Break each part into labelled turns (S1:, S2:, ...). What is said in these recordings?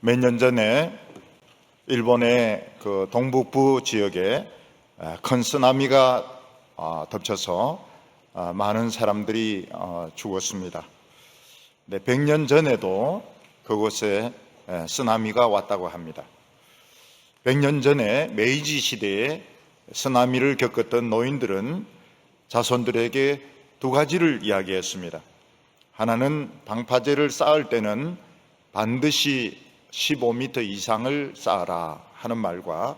S1: 몇 년 전에 일본의 그 동북부 지역에 큰 쓰나미가 덮쳐서 많은 사람들이 죽었습니다. 100년 전에도 그곳에 쓰나미가 왔다고 합니다. 100년 전에 메이지 시대에 쓰나미를 겪었던 노인들은 자손들에게 두 가지를 이야기했습니다. 하나는 방파제를 쌓을 때는 반드시 15m 이상을 쌓아라 하는 말과,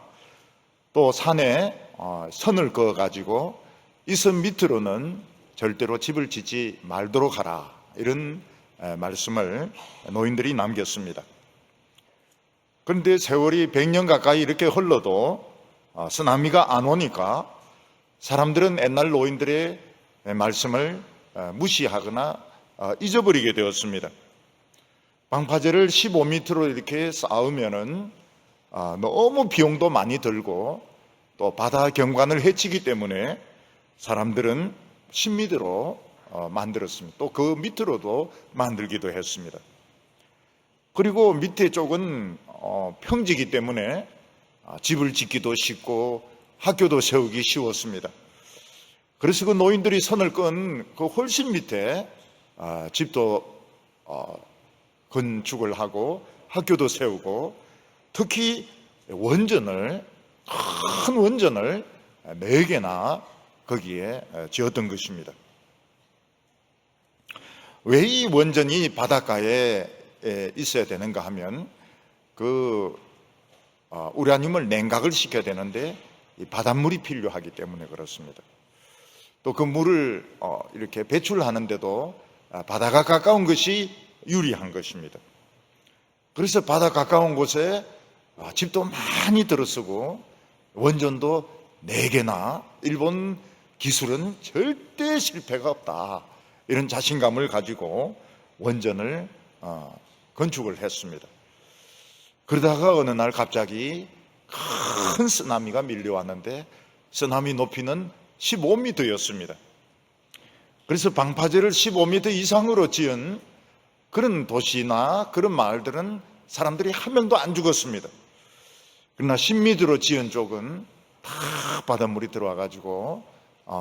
S1: 또 산에 선을 그어가지고 이 선 밑으로는 절대로 집을 짓지 말도록 하라, 이런 말씀을 노인들이 남겼습니다. 그런데 세월이 100년 가까이 이렇게 흘러도 쓰나미가 안 오니까 사람들은 옛날 노인들의 말씀을 무시하거나 잊어버리게 되었습니다. 방파제를 15m로 이렇게 쌓으면은 너무 비용도 많이 들고 또 바다 경관을 해치기 때문에 사람들은 10m로 만들었습니다. 또 그 밑으로도 만들기도 했습니다. 그리고 밑에 쪽은 평지이기 때문에 집을 짓기도 쉽고 학교도 세우기 쉬웠습니다. 그래서 그 노인들이 선을 끈 그 훨씬 밑에 집도 건축을 하고 학교도 세우고, 특히 원전을, 큰 원전을 4개나 거기에 지었던 것입니다. 왜 이 원전이 바닷가에 있어야 되는가 하면 그 우라늄을 냉각을 시켜야 되는데 이 바닷물이 필요하기 때문에 그렇습니다. 또 그 물을 이렇게 배출하는데도 바다가 가까운 것이 유리한 것입니다. 그래서 바다 가까운 곳에 집도 많이 들어서고 원전도 4개나, 일본 기술은 절대 실패가 없다, 이런 자신감을 가지고 원전을 건축을 했습니다. 그러다가 어느 날 갑자기 큰 쓰나미가 밀려왔는데 쓰나미 높이는 15m였습니다. 그래서 방파제를 15m 이상으로 지은 그런 도시나 그런 마을들은 사람들이 한 명도 안 죽었습니다. 그러나 10m로 지은 쪽은 다 바닷물이 들어와가지고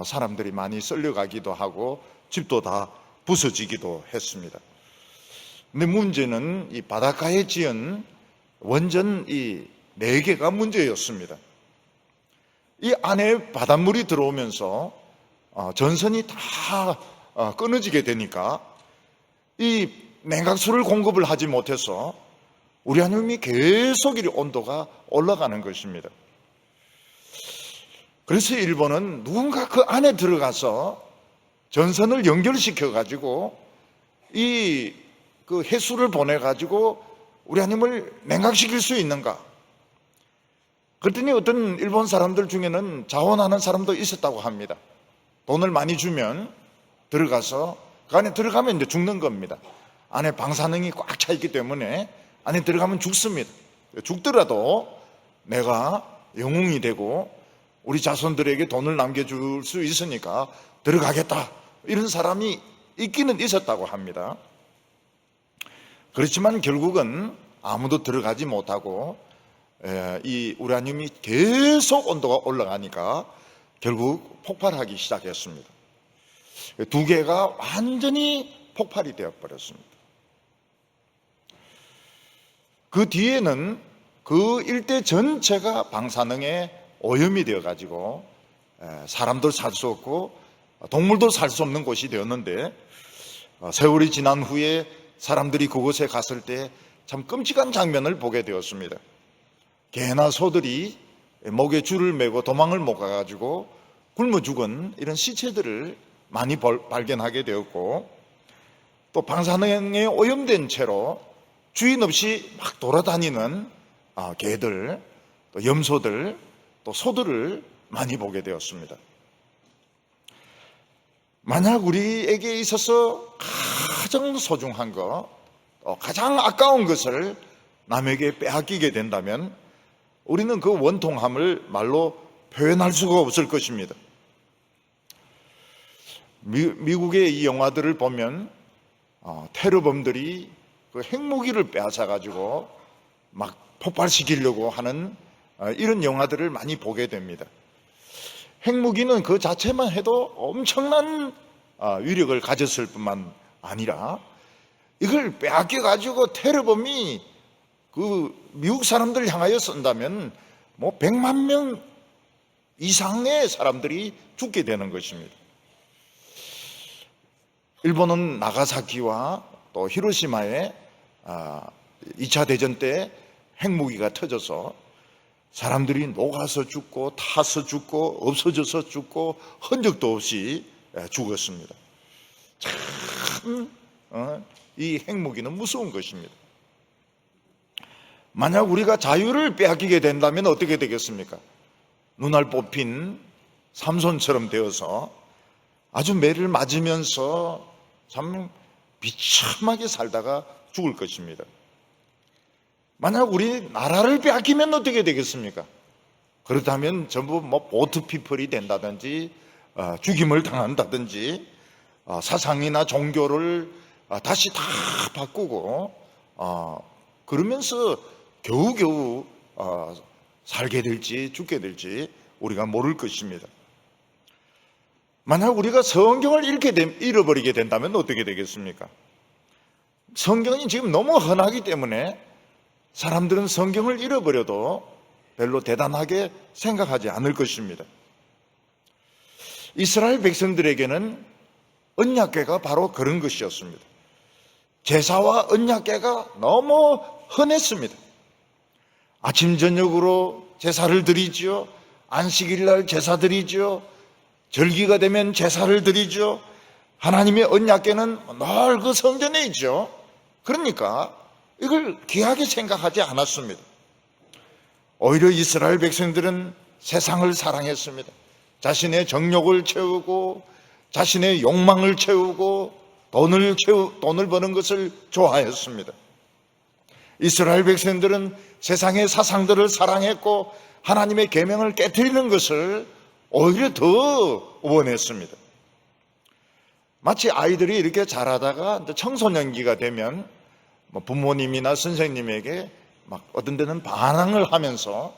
S1: 사람들이 많이 썰려가기도 하고 집도 다 부서지기도 했습니다. 근데 문제는 이 바닷가에 지은 원전 이 4개가 문제였습니다. 이 안에 바닷물이 들어오면서 전선이 다 끊어지게 되니까 이 냉각수를 공급을 하지 못해서 우라늄이 계속 이 온도가 올라가는 것입니다. 그래서 일본은 누군가 그 안에 들어가서 전선을 연결시켜 가지고 이 그 해수를 보내 가지고 우라늄을 냉각시킬 수 있는가? 그랬더니 어떤 일본 사람들 중에는 자원하는 사람도 있었다고 합니다. 돈을 많이 주면 들어가서, 그 안에 들어가면 이제 죽는 겁니다. 안에 방사능이 꽉 차 있기 때문에 안에 들어가면 죽습니다. 죽더라도 내가 영웅이 되고 우리 자손들에게 돈을 남겨줄 수 있으니까 들어가겠다, 이런 사람이 있기는 있었다고 합니다. 그렇지만 결국은 아무도 들어가지 못하고 이 우라늄이 계속 온도가 올라가니까 결국 폭발하기 시작했습니다. 2개가 완전히 폭발이 되어버렸습니다. 그 뒤에는 그 일대 전체가 방사능에 오염이 되어가지고 사람도 살 수 없고 동물도 살 수 없는 곳이 되었는데, 세월이 지난 후에 사람들이 그곳에 갔을 때 참 끔찍한 장면을 보게 되었습니다. 개나 소들이 목에 줄을 매고 도망을 못 가가지고 굶어 죽은 이런 시체들을 많이 발견하게 되었고, 또 방사능에 오염된 채로 주인 없이 막 돌아다니는 개들, 또 염소들, 또 소들을 많이 보게 되었습니다. 만약 우리에게 있어서 가장 소중한 것, 가장 아까운 것을 남에게 빼앗기게 된다면 우리는 그 원통함을 말로 표현할 수가 없을 것입니다. 미국의 이 영화들을 보면 테러범들이 그 핵무기를 빼앗아 가지고 막 폭발시키려고 하는 이런 영화들을 많이 보게 됩니다. 핵무기는 그 자체만 해도 엄청난 위력을 가졌을 뿐만 아니라 이걸 빼앗겨 가지고 테러범이 그 미국 사람들 향하여 쓴다면 뭐 100만 명 이상의 사람들이 죽게 되는 것입니다. 일본은 나가사키와 또 히로시마에 2차 대전 때 핵무기가 터져서 사람들이 녹아서 죽고 타서 죽고 없어져서 죽고 흔적도 없이 죽었습니다. 참 이 핵무기는 무서운 것입니다. 만약 우리가 자유를 빼앗기게 된다면 어떻게 되겠습니까? 눈알 뽑힌 삼손처럼 되어서 아주 매를 맞으면서 참 비참하게 살다가 죽을 것입니다. 만약 우리 나라를 빼앗기면 어떻게 되겠습니까? 그렇다면 전부 뭐 보트피플이 된다든지 죽임을 당한다든지 사상이나 종교를 다시 다 바꾸고 그러면서 겨우겨우 살게 될지 죽게 될지 우리가 모를 것입니다. 만약 우리가 성경을 잃어버리게 된다면 어떻게 되겠습니까? 성경이 지금 너무 흔하기 때문에 사람들은 성경을 잃어버려도 별로 대단하게 생각하지 않을 것입니다. 이스라엘 백성들에게는 언약궤가 바로 그런 것이었습니다. 제사와 언약궤가 너무 흔했습니다. 아침 저녁으로 제사를 드리지요. 안식일날 제사 드리지요. 절기가 되면 제사를 드리죠. 하나님의 언약궤는 늘 그 성전에 있죠. 그러니까 이걸 귀하게 생각하지 않았습니다. 오히려 이스라엘 백성들은 세상을 사랑했습니다. 자신의 정욕을 채우고 자신의 욕망을 채우고 돈을 버는 것을 좋아했습니다. 이스라엘 백성들은 세상의 사상들을 사랑했고 하나님의 계명을 깨트리는 것을 오히려 더 원했습니다. 마치 아이들이 이렇게 자라다가 청소년기가 되면 부모님이나 선생님에게 막 어떤 데는 반항을 하면서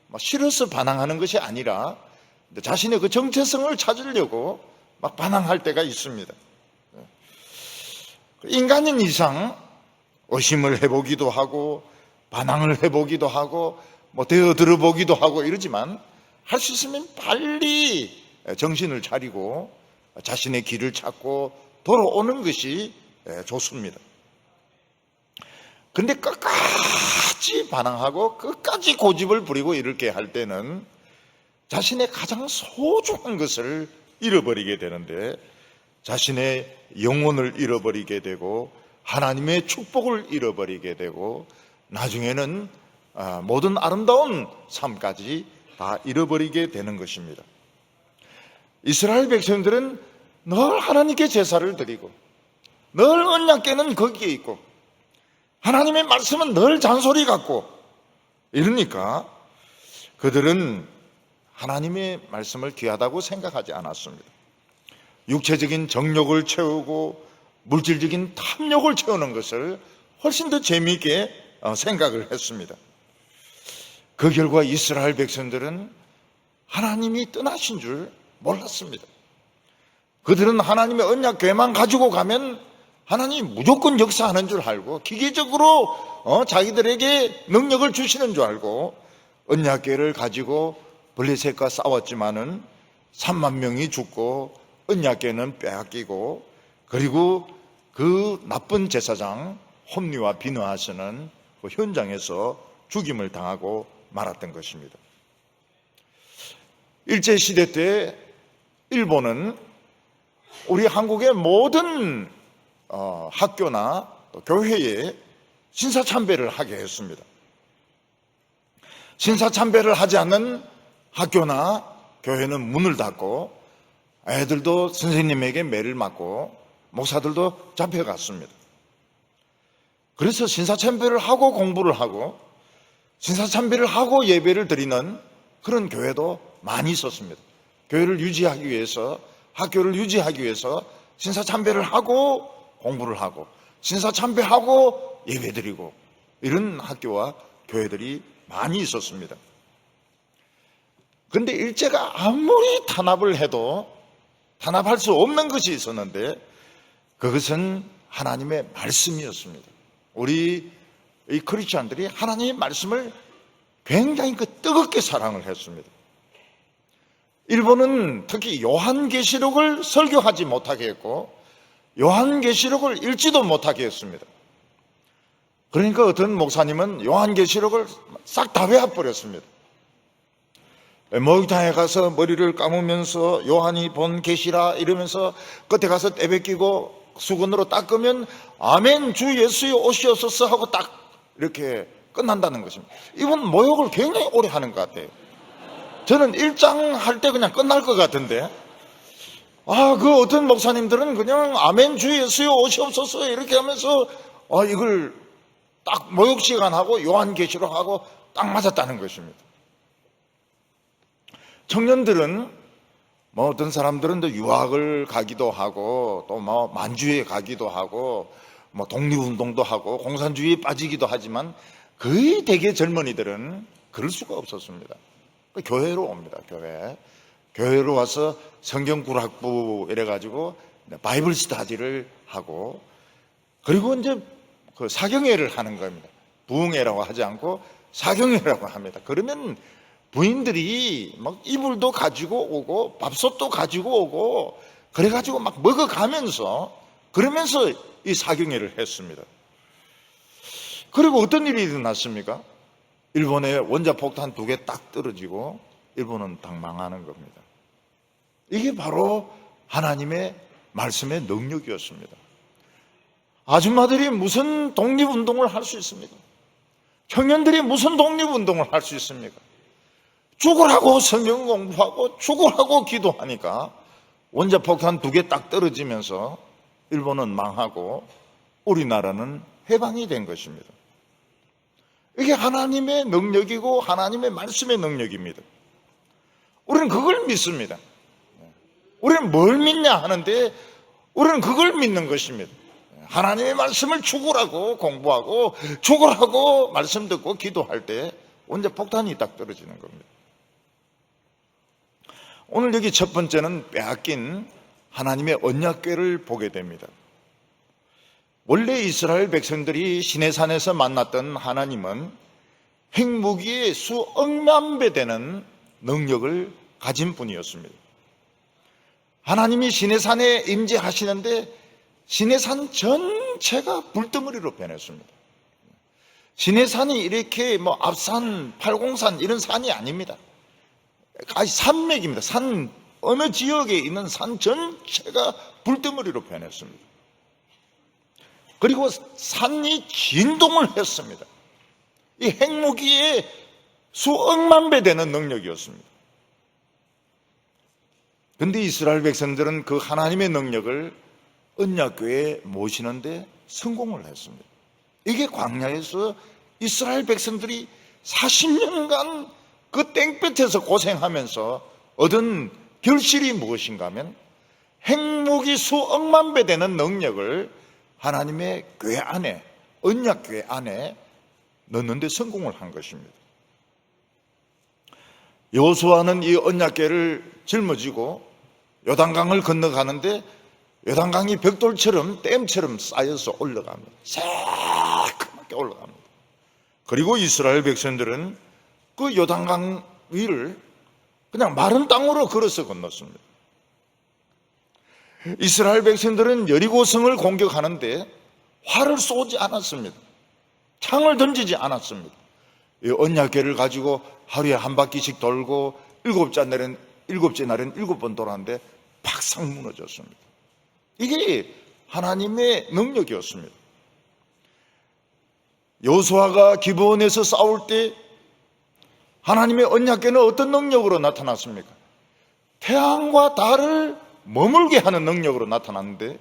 S1: 막 싫어서 반항하는 것이 아니라 자신의 그 정체성을 찾으려고 막 반항할 때가 있습니다. 인간인 이상 의심을 해보기도 하고 반항을 해보기도 하고 되어들어 보기도 하고 이러지만 할 수 있으면 빨리 정신을 차리고 자신의 길을 찾고 돌아오는 것이 좋습니다. 그런데 끝까지 반항하고 끝까지 고집을 부리고 이렇게 할 때는 자신의 가장 소중한 것을 잃어버리게 되는데 자신의 영혼을 잃어버리게 되고 하나님의 축복을 잃어버리게 되고 나중에는 모든 아름다운 삶까지 다 잃어버리게 되는 것입니다. 이스라엘 백성들은 늘 하나님께 제사를 드리고 늘 언약궤는 거기에 있고 하나님의 말씀은 늘 잔소리 같고 이러니까 그들은 하나님의 말씀을 귀하다고 생각하지 않았습니다. 육체적인 정욕을 채우고 물질적인 탐욕을 채우는 것을 훨씬 더 재미있게 생각을 했습니다. 그 결과 이스라엘 백성들은 하나님이 떠나신 줄 몰랐습니다. 그들은 하나님의 언약궤만 가지고 가면 하나님이 무조건 역사하는 줄 알고 기계적으로 자기들에게 능력을 주시는 줄 알고 언약궤를 가지고 블레셋과 싸웠지만은 3만 명이 죽고 언약궤는 빼앗기고 그리고 그 나쁜 제사장 홈리와 비느하스는 그 현장에서 죽임을 당하고 말았던 것입니다. 일제시대 때 일본은 우리 한국의 모든 학교나 또 교회에 신사참배를 하게 했습니다. 신사참배를 하지 않는 학교나 교회는 문을 닫고 애들도 선생님에게 매를 맞고 목사들도 잡혀갔습니다. 그래서 신사참배를 하고 공부를 하고 신사참배를 하고 예배를 드리는 그런 교회도 많이 있었습니다. 교회를 유지하기 위해서 학교를 유지하기 위해서 신사참배를 하고 공부를 하고 신사참배하고 예배드리고 이런 학교와 교회들이 많이 있었습니다. 그런데 일제가 아무리 탄압을 해도 탄압할 수 없는 것이 있었는데 그것은 하나님의 말씀이었습니다. 우리 이 크리스천들이 하나님의 말씀을 굉장히 뜨겁게 사랑을 했습니다. 일본은 특히 요한계시록을 설교하지 못하게 했고 요한계시록을 읽지도 못하게 했습니다. 그러니까 어떤 목사님은 요한계시록을 싹 다 외워버렸습니다. 목욕탕에 가서 머리를 감으면서 요한이 본 계시라 이러면서 끝에 가서 떼베끼고 수건으로 닦으면 아멘 주 예수의 오시옵소서 하고 딱 이렇게 끝난다는 것입니다. 이분 모욕을 굉장히 오래 하는 것 같아요. 저는 1장 할 때 그냥 끝날 것 같은데 그 어떤 목사님들은 그냥 아멘 주 예수의 오시옵소서 이렇게 하면서 이걸 딱 모욕 시간하고 요한계시록하고 딱 맞았다는 것입니다. 청년들은 어떤 사람들은 또 유학을 가기도 하고 또 만주에 가기도 하고 독립운동도 하고 공산주의에 빠지기도 하지만 거의 대개 젊은이들은 그럴 수가 없었습니다. 교회로 옵니다. 교회로 와서 성경구락부 이래가지고 바이블 스터디를 하고 그리고 이제 그 사경회를 하는 겁니다. 부흥회라고 하지 않고 사경회라고 합니다. 그러면 부인들이 막 이불도 가지고 오고 밥솥도 가지고 오고 그래가지고 막 먹어가면서 그러면서 이 사경회를 했습니다. 그리고 어떤 일이 일어났습니까? 일본에 원자폭탄 2개 딱 떨어지고 일본은 딱 망하는 겁니다. 이게 바로 하나님의 말씀의 능력이었습니다. 아줌마들이 무슨 독립운동을 할 수 있습니까? 청년들이 무슨 독립운동을 할 수 있습니까? 죽으라고 성경 공부하고 죽으라고 기도하니까 원자폭탄 2개 딱 떨어지면서 일본은 망하고 우리나라는 해방이 된 것입니다. 이게 하나님의 능력이고 하나님의 말씀의 능력입니다. 우리는 그걸 믿습니다. 우리는 뭘 믿냐 하는데 우리는 그걸 믿는 것입니다. 하나님의 말씀을 죽으라고 공부하고 죽으라고 말씀 듣고 기도할 때 원자폭탄이 딱 떨어지는 겁니다. 오늘 여기 첫 번째는 빼앗긴 하나님의 언약궤를 보게 됩니다. 원래 이스라엘 백성들이 시내산에서 만났던 하나님은 핵무기의 수억만 배 되는 능력을 가진 분이었습니다. 하나님이 시내산에 임재하시는데 시내산 전체가 불덩어리로 변했습니다. 시내산이 이렇게 앞산, 팔공산 이런 산이 아닙니다. 산맥입니다. 산 어느 지역에 있는 산 전체가 불덩어리로 변했습니다. 그리고 산이 진동을 했습니다. 이 핵무기의 수억만 배 되는 능력이었습니다. 그런데 이스라엘 백성들은 그 하나님의 능력을 언약궤에 모시는데 성공을 했습니다. 이게 광야에서 이스라엘 백성들이 40년간 그 땡볕에서 고생하면서 얻은 결실이 무엇인가 하면 핵무기 수억만 배 되는 능력을 하나님의 궤 안에, 언약궤 안에 넣는데 성공을 한 것입니다. 여호수아는 이 언약궤를 짊어지고 요단강을 건너가는데 요단강이 벽돌처럼 댐처럼 쌓여서 올라갑니다. 새카맣게 올라갑니다. 그리고 이스라엘 백성들은 그 요단강 위를 그냥 마른 땅으로 걸어서 건넜습니다. 이스라엘 백성들은 여리고성을 공격하는데 활을 쏘지 않았습니다. 창을 던지지 않았습니다. 이 언약궤를 가지고 하루에 한 바퀴씩 돌고 일곱째 날엔 7번 돌았는데 팍싹 무너졌습니다. 이게 하나님의 능력이었습니다. 여호수아가 기브온에서 싸울 때 하나님의 언약궤는 어떤 능력으로 나타났습니까? 태양과 달을 머물게 하는 능력으로 나타났는데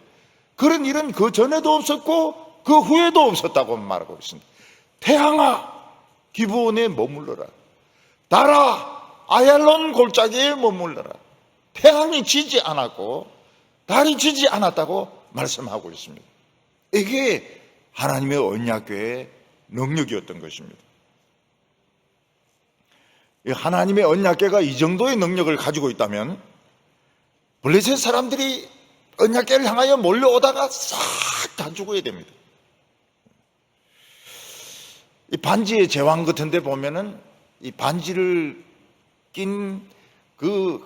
S1: 그런 일은 그 전에도 없었고 그 후에도 없었다고 말하고 있습니다. 태양아 기브온에 머물러라. 달아 아얄론 골짜기에 머물러라. 태양이 지지 않았고 달이 지지 않았다고 말씀하고 있습니다. 이게 하나님의 언약궤의 능력이었던 것입니다. 이 하나님의 언약궤가 이 정도의 능력을 가지고 있다면 블레셋 사람들이 언약궤를 향하여 몰려오다가 싹 다 죽어야 됩니다. 이 반지의 제왕 같은 데 보면은 이 반지를 낀 그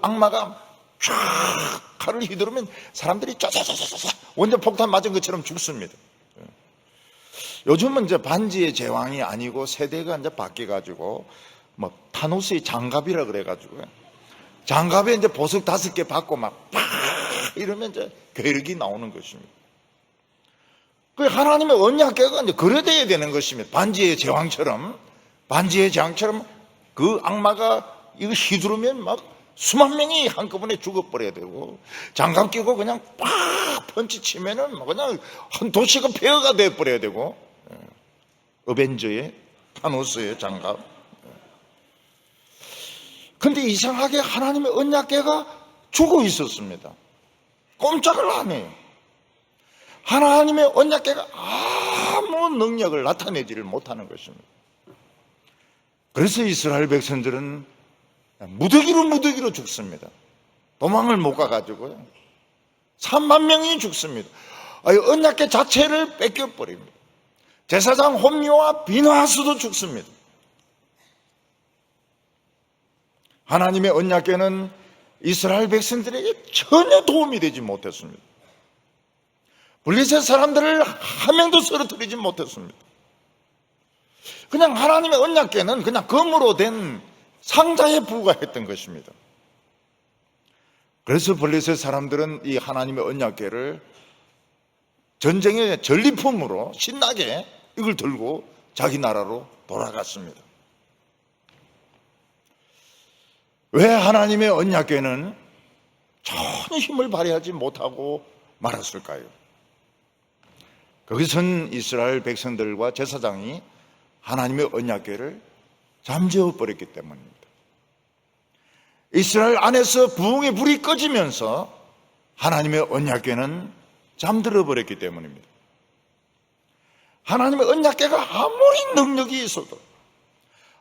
S1: 악마가 쫙 칼을 휘두르면 사람들이 쫙쫙쫙쫙 원전 폭탄 맞은 것처럼 죽습니다. 요즘은 이제 반지의 제왕이 아니고 세대가 이제 바뀌어가지고 뭐 타노스의 장갑이라 그래가지고 장갑에 이제 보석 5개 받고 막 팍 이러면 이제 괴력이 나오는 것입니다. 그 하나님의 언약궤가 이제 그래 돼야 되는 것입니다. 반지의 제왕처럼 그 악마가 이거 휘두르면 막 수만 명이 한꺼번에 죽어버려야 되고, 장갑 끼고 그냥 팍 펀치 치면은 그냥 한 도시가 폐허가 돼버려야 되고, 어벤져의 타노스의 장갑. 근데 이상하게 하나님의 언약궤가 죽어 있었습니다. 꼼짝을 안 해요. 하나님의 언약궤가 아무 능력을 나타내지를 못하는 것입니다. 그래서 이스라엘 백성들은 무더기로 죽습니다. 도망을 못 가가지고요. 3만 명이 죽습니다. 언약궤 자체를 뺏겨버립니다. 제사장 홈리와 비느하스도 죽습니다. 하나님의 언약궤는 이스라엘 백성들에게 전혀 도움이 되지 못했습니다. 블레셋 사람들을 한 명도 쓰러뜨리지 못했습니다. 그냥 하나님의 언약궤는 그냥 금으로 된 상자에 불과했던 것입니다. 그래서 블레셋 사람들은 이 하나님의 언약궤를 전쟁의 전리품으로 신나게 이걸 들고 자기 나라로 돌아갔습니다. 왜 하나님의 언약궤는 전혀 힘을 발휘하지 못하고 말았을까요? 거기선 이스라엘 백성들과 제사장이 하나님의 언약궤를 잠재워 버렸기 때문입니다. 이스라엘 안에서 부흥의 불이 꺼지면서 하나님의 언약궤는 잠들어 버렸기 때문입니다. 하나님의 언약궤가 아무리 능력이 있어도,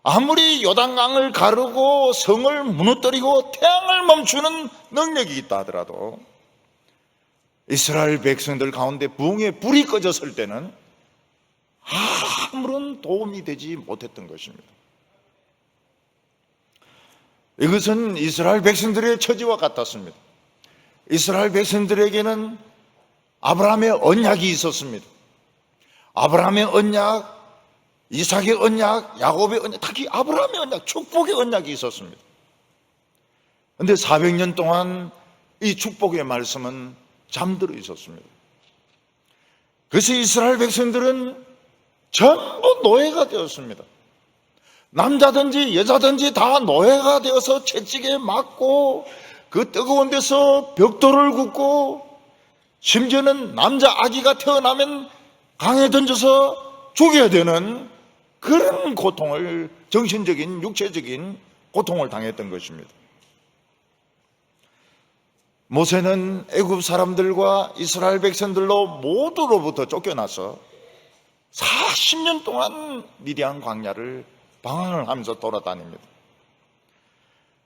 S1: 아무리 요단강을 가르고 성을 무너뜨리고 태양을 멈추는 능력이 있다 하더라도 이스라엘 백성들 가운데 부흥의 불이 꺼졌을 때는 아무런 도움이 되지 못했던 것입니다. 이것은 이스라엘 백성들의 처지와 같았습니다. 이스라엘 백성들에게는 아브라함의 언약이 있었습니다. 아브라함의 언약, 이삭의 언약, 야곱의 언약, 특히 아브라함의 언약, 축복의 언약이 있었습니다. 그런데 400년 동안 이 축복의 말씀은 잠들어 있었습니다. 그래서 이스라엘 백성들은 전부 노예가 되었습니다. 남자든지 여자든지 다 노예가 되어서 채찍에 맞고 그 뜨거운 데서 벽돌을 굽고, 심지어는 남자 아기가 태어나면 강에 던져서 죽여야 되는 그런 고통을, 정신적인 육체적인 고통을 당했던 것입니다. 모세는 애굽 사람들과 이스라엘 백성들로 모두로부터 쫓겨나서 40년 동안 미디안 광야를 방황을 하면서 돌아다닙니다.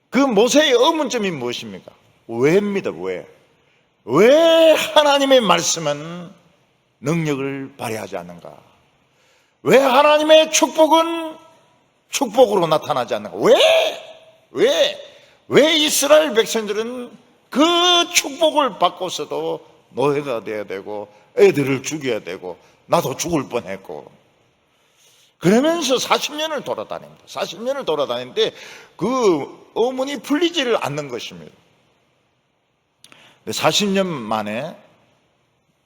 S1: 그 모세의 의문점이 무엇입니까? 왜입니다. 왜 하나님의 말씀은 능력을 발휘하지 않는가? 왜 하나님의 축복은 축복으로 나타나지 않는가? 왜 이스라엘 백성들은 그 축복을 받고서도 노예가 돼야 되고 애들을 죽여야 되고 나도 죽을 뻔했고, 그러면서 40년을 돌아다닙니다. 40년을 돌아다니는데 그 의문이 풀리지를 않는 것입니다. 40년 만에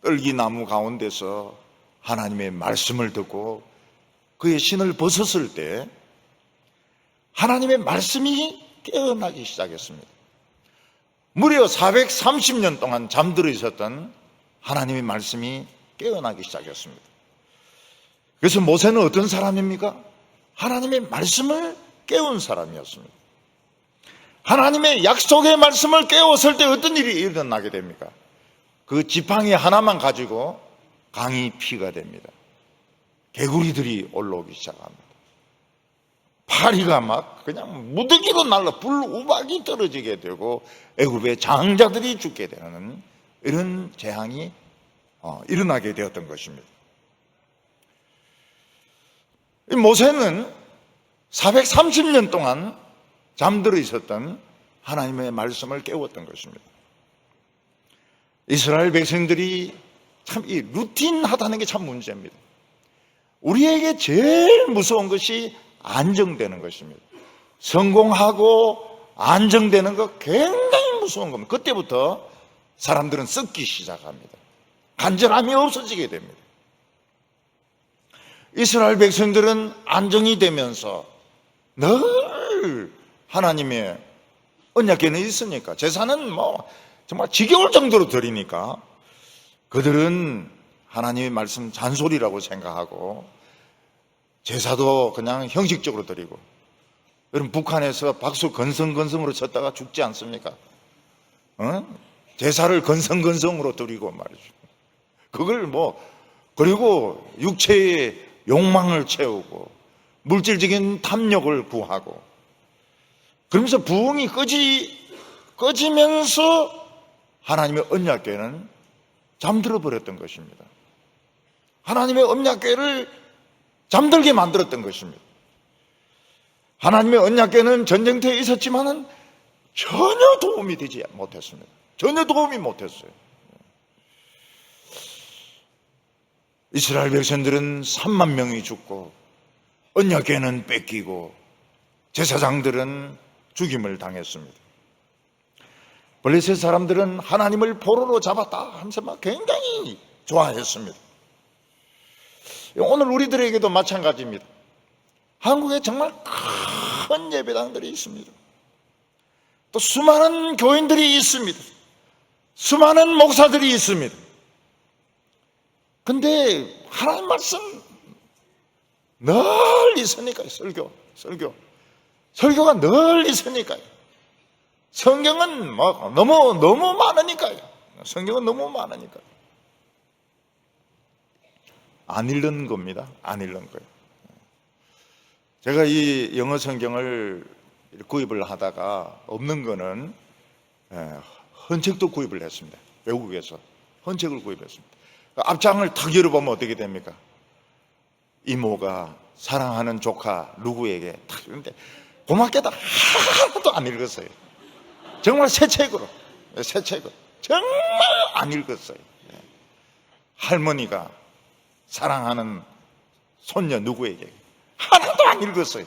S1: 떨기나무 가운데서 하나님의 말씀을 듣고 그의 신을 벗었을 때 하나님의 말씀이 깨어나기 시작했습니다. 무려 430년 동안 잠들어 있었던 하나님의 말씀이 깨어나기 시작했습니다. 그래서 모세는 어떤 사람입니까? 하나님의 말씀을 깨운 사람이었습니다. 하나님의 약속의 말씀을 깨웠을 때 어떤 일이 일어나게 됩니까? 그 지팡이 하나만 가지고 강이 피가 됩니다. 개구리들이 올라오기 시작합니다. 파리가 막 그냥 무더기로 날라 불우박이 떨어지게 되고 애굽의 장자들이 죽게 되는 이런 재앙이 일어나게 되었던 것입니다. 모세는 430년 동안 잠들어 있었던 하나님의 말씀을 깨웠던 것입니다. 이스라엘 백성들이 참 이 루틴하다는 게 참 문제입니다. 우리에게 제일 무서운 것이 안정되는 것입니다. 성공하고 안정되는 것 굉장히 무서운 겁니다. 그때부터 사람들은 썩기 시작합니다. 간절함이 없어지게 됩니다. 이스라엘 백성들은 안정이 되면서 늘 하나님의 언약궤는 있으니까 제사는 뭐 정말 지겨울 정도로 드리니까 그들은 하나님의 말씀 잔소리라고 생각하고 제사도 그냥 형식적으로 드리고, 여러분 북한에서 박수 건성건성으로 쳤다가 죽지 않습니까? 제사를 건성건성으로 드리고 말이죠. 그걸 그리고 육체의 욕망을 채우고 물질적인 탐욕을 구하고, 그러면서 부흥이 꺼지면서 하나님의 언약궤는 잠들어 버렸던 것입니다. 하나님의 언약궤를 잠들게 만들었던 것입니다. 하나님의 언약궤는 전쟁터에 있었지만은 전혀 도움이 되지 못했습니다. 전혀 도움이 못했어요. 이스라엘 백성들은 3만 명이 죽고 언약궤는 뺏기고 제사장들은 죽임을 당했습니다. 블레셋 사람들은 하나님을 포로로 잡았다 하면서 막 굉장히 좋아했습니다. 오늘 우리들에게도 마찬가지입니다. 한국에 정말 큰 예배당들이 있습니다. 또 수많은 교인들이 있습니다. 수많은 목사들이 있습니다. 근데 하나님 말씀 늘 있으니까요. 설교가 늘 있으니까요. 성경은 너무 많으니까요. 성경은 너무 많으니까요. 안 읽는 겁니다. 안 읽는 거예요. 제가 이 영어 성경을 구입을 하다가 없는 거는 헌책도 구입을 했습니다. 외국에서 헌책을 구입했습니다. 앞장을 탁 열어보면 어떻게 됩니까? 이모가 사랑하는 조카 누구에게 탁 이런데 고맙게도 하나도 안 읽었어요. 정말 새 책으로 정말 안 읽었어요. 할머니가 사랑하는 손녀 누구에게 하나도 안 읽었어요.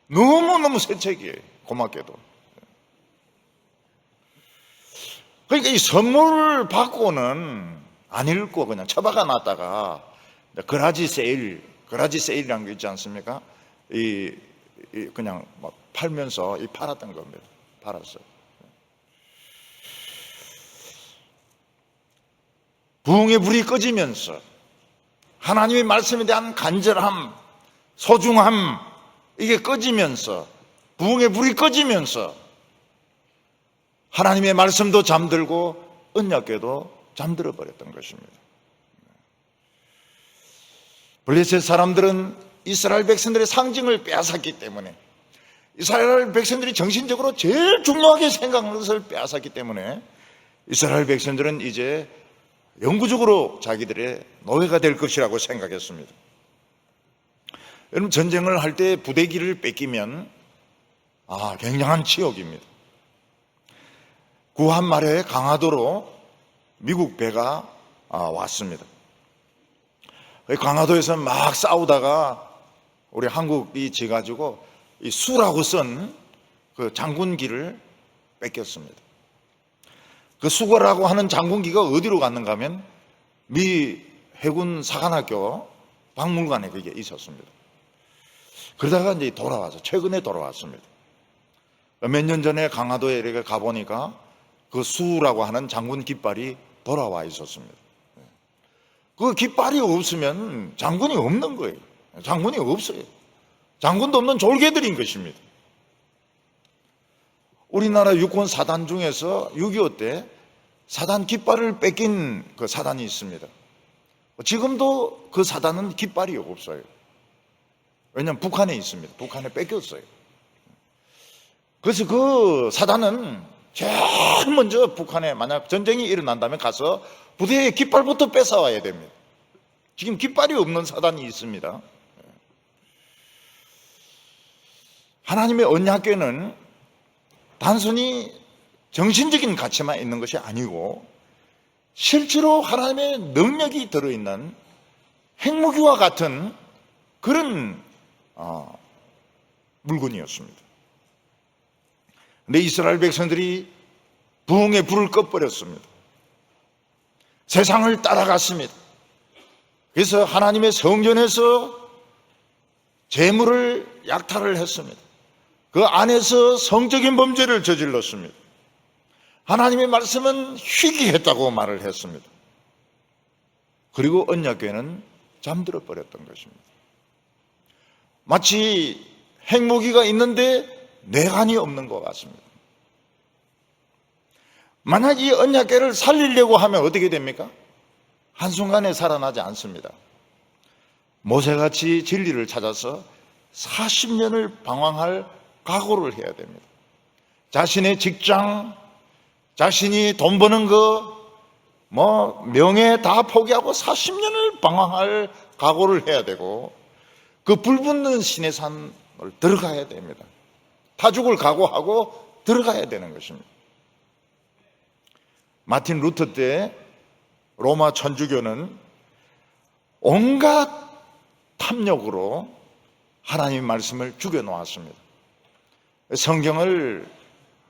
S1: 너무너무 새 책이에요. 고맙게도. 그러니까 이 선물 받고는 안 읽고 그냥 처박아 놨다가 거라지 세일이라는 게 있지 않습니까? 그냥 막 팔면서 팔았던 겁니다. 팔았어요. 부흥의 불이 꺼지면서 하나님의 말씀에 대한 간절함, 소중함, 이게 꺼지면서, 부흥의 불이 꺼지면서 하나님의 말씀도 잠들고 언약궤도 잠들어 버렸던 것입니다. 블레셋 사람들은 이스라엘 백성들의 상징을 빼앗았기 때문에, 이스라엘 백성들이 정신적으로 제일 중요하게 생각하는 것을 빼앗았기 때문에 이스라엘 백성들은 이제 영구적으로 자기들의 노예가 될 것이라고 생각했습니다. 여러분, 전쟁을 할 때 부대기를 뺏기면 굉장한 치욕입니다. 구한 말에 강화도로 미국 배가 왔습니다. 강화도에서 막 싸우다가 우리 한국이 지가지고 이 수라고 쓴 그 장군기를 뺏겼습니다. 그 수거라고 하는 장군기가 어디로 갔는가 하면 미 해군 사관학교 박물관에 그게 있었습니다. 그러다가 이제 최근에 돌아왔습니다. 몇 년 전에 강화도에 이렇게 가보니까 그 수라고 하는 장군 깃발이 돌아와 있었습니다. 그 깃발이 없으면 장군이 없는 거예요. 장군이 없어요. 장군도 없는 졸개들인 것입니다. 우리나라 육군 사단 중에서 6.25 때 사단 깃발을 뺏긴 그 사단이 있습니다. 지금도 그 사단은 깃발이 없어요. 왜냐하면 북한에 있습니다. 북한에 뺏겼어요. 그래서 그 사단은 제일 먼저 북한에 만약 전쟁이 일어난다면 가서 부대의 깃발부터 뺏어와야 됩니다. 지금 깃발이 없는 사단이 있습니다. 하나님의 언약궤는 단순히 정신적인 가치만 있는 것이 아니고 실제로 하나님의 능력이 들어있는 핵무기와 같은 그런 물건이었습니다. 근데 이스라엘 백성들이 부흥의 불을 꺼버렸습니다. 세상을 따라갔습니다. 그래서 하나님의 성전에서 재물을 약탈을 했습니다. 그 안에서 성적인 범죄를 저질렀습니다. 하나님의 말씀은 희귀했다고 말을 했습니다. 그리고 언약궤는 잠들어 버렸던 것입니다. 마치 핵무기가 있는데 내관이 없는 것 같습니다. 만약 이 언약궤를 살리려고 하면 어떻게 됩니까? 한순간에 살아나지 않습니다. 모세같이 진리를 찾아서 40년을 방황할 각오를 해야 됩니다. 자신의 직장, 자신이 돈 버는 거, 명예 다 포기하고 40년을 방황할 각오를 해야 되고 그 불붙는 시내산을 들어가야 됩니다. 타죽을 각오하고 들어가야 되는 것입니다. 마틴 루터 때 로마 천주교는 온갖 탐욕으로 하나님의 말씀을 죽여놓았습니다. 성경을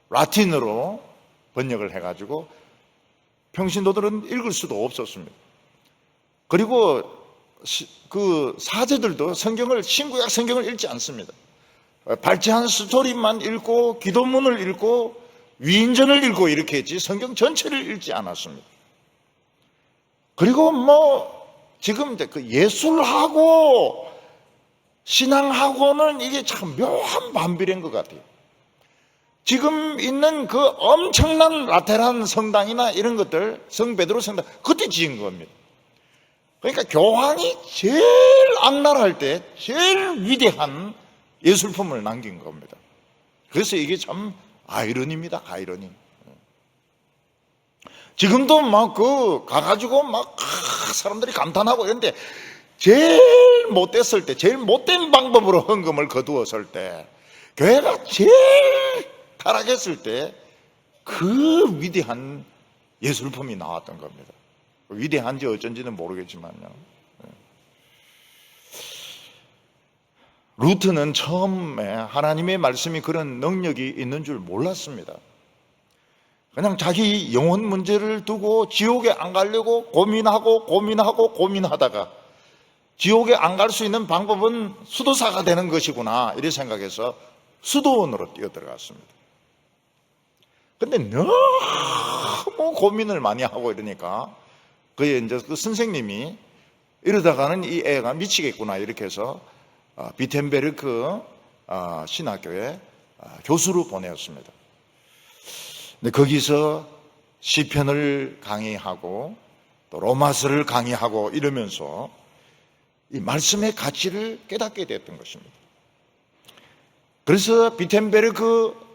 S1: 라틴어로 번역을 해가지고 평신도들은 읽을 수도 없었습니다. 그리고 그 사제들도 신구약 성경을 읽지 않습니다. 발췌한 스토리만 읽고 기도문을 읽고 위인전을 읽고 이렇게 했지 성경 전체를 읽지 않았습니다. 그리고 지금 그 예술하고 신앙하고는 이게 참 묘한 반비례인 것 같아요. 지금 있는 그 엄청난 라테란 성당이나 이런 것들, 성베드로 성당, 그때 지은 겁니다. 그러니까 교황이 제일 악랄할 때 제일 위대한 예술품을 남긴 겁니다. 그래서 이게 참 아이러니입니다. 아이러니. 지금도 가가지고 사람들이 감탄하고 이런데 제일 못됐을 때, 제일 못된 방법으로 헌금을 거두었을 때, 교회가 제일 타락했을 때 그 위대한 예술품이 나왔던 겁니다. 위대한지 어쩐지는 모르겠지만요. 루트는 처음에 하나님의 말씀이 그런 능력이 있는 줄 몰랐습니다. 그냥 자기 영혼 문제를 두고 지옥에 안 가려고 고민하다가 지옥에 안 갈 수 있는 방법은 수도사가 되는 것이구나 이렇게 생각해서 수도원으로 뛰어들어갔습니다. 근데 너무 고민을 많이 하고 이러니까 그의 이제 그 선생님이 이러다가는 이 애가 미치겠구나 이렇게 해서 비텐베르크 신학교에 교수로 보내었습니다. 근데 거기서 시편을 강의하고 또 로마서를 강의하고 이러면서 이 말씀의 가치를 깨닫게 됐던 것입니다. 그래서 비텐베르크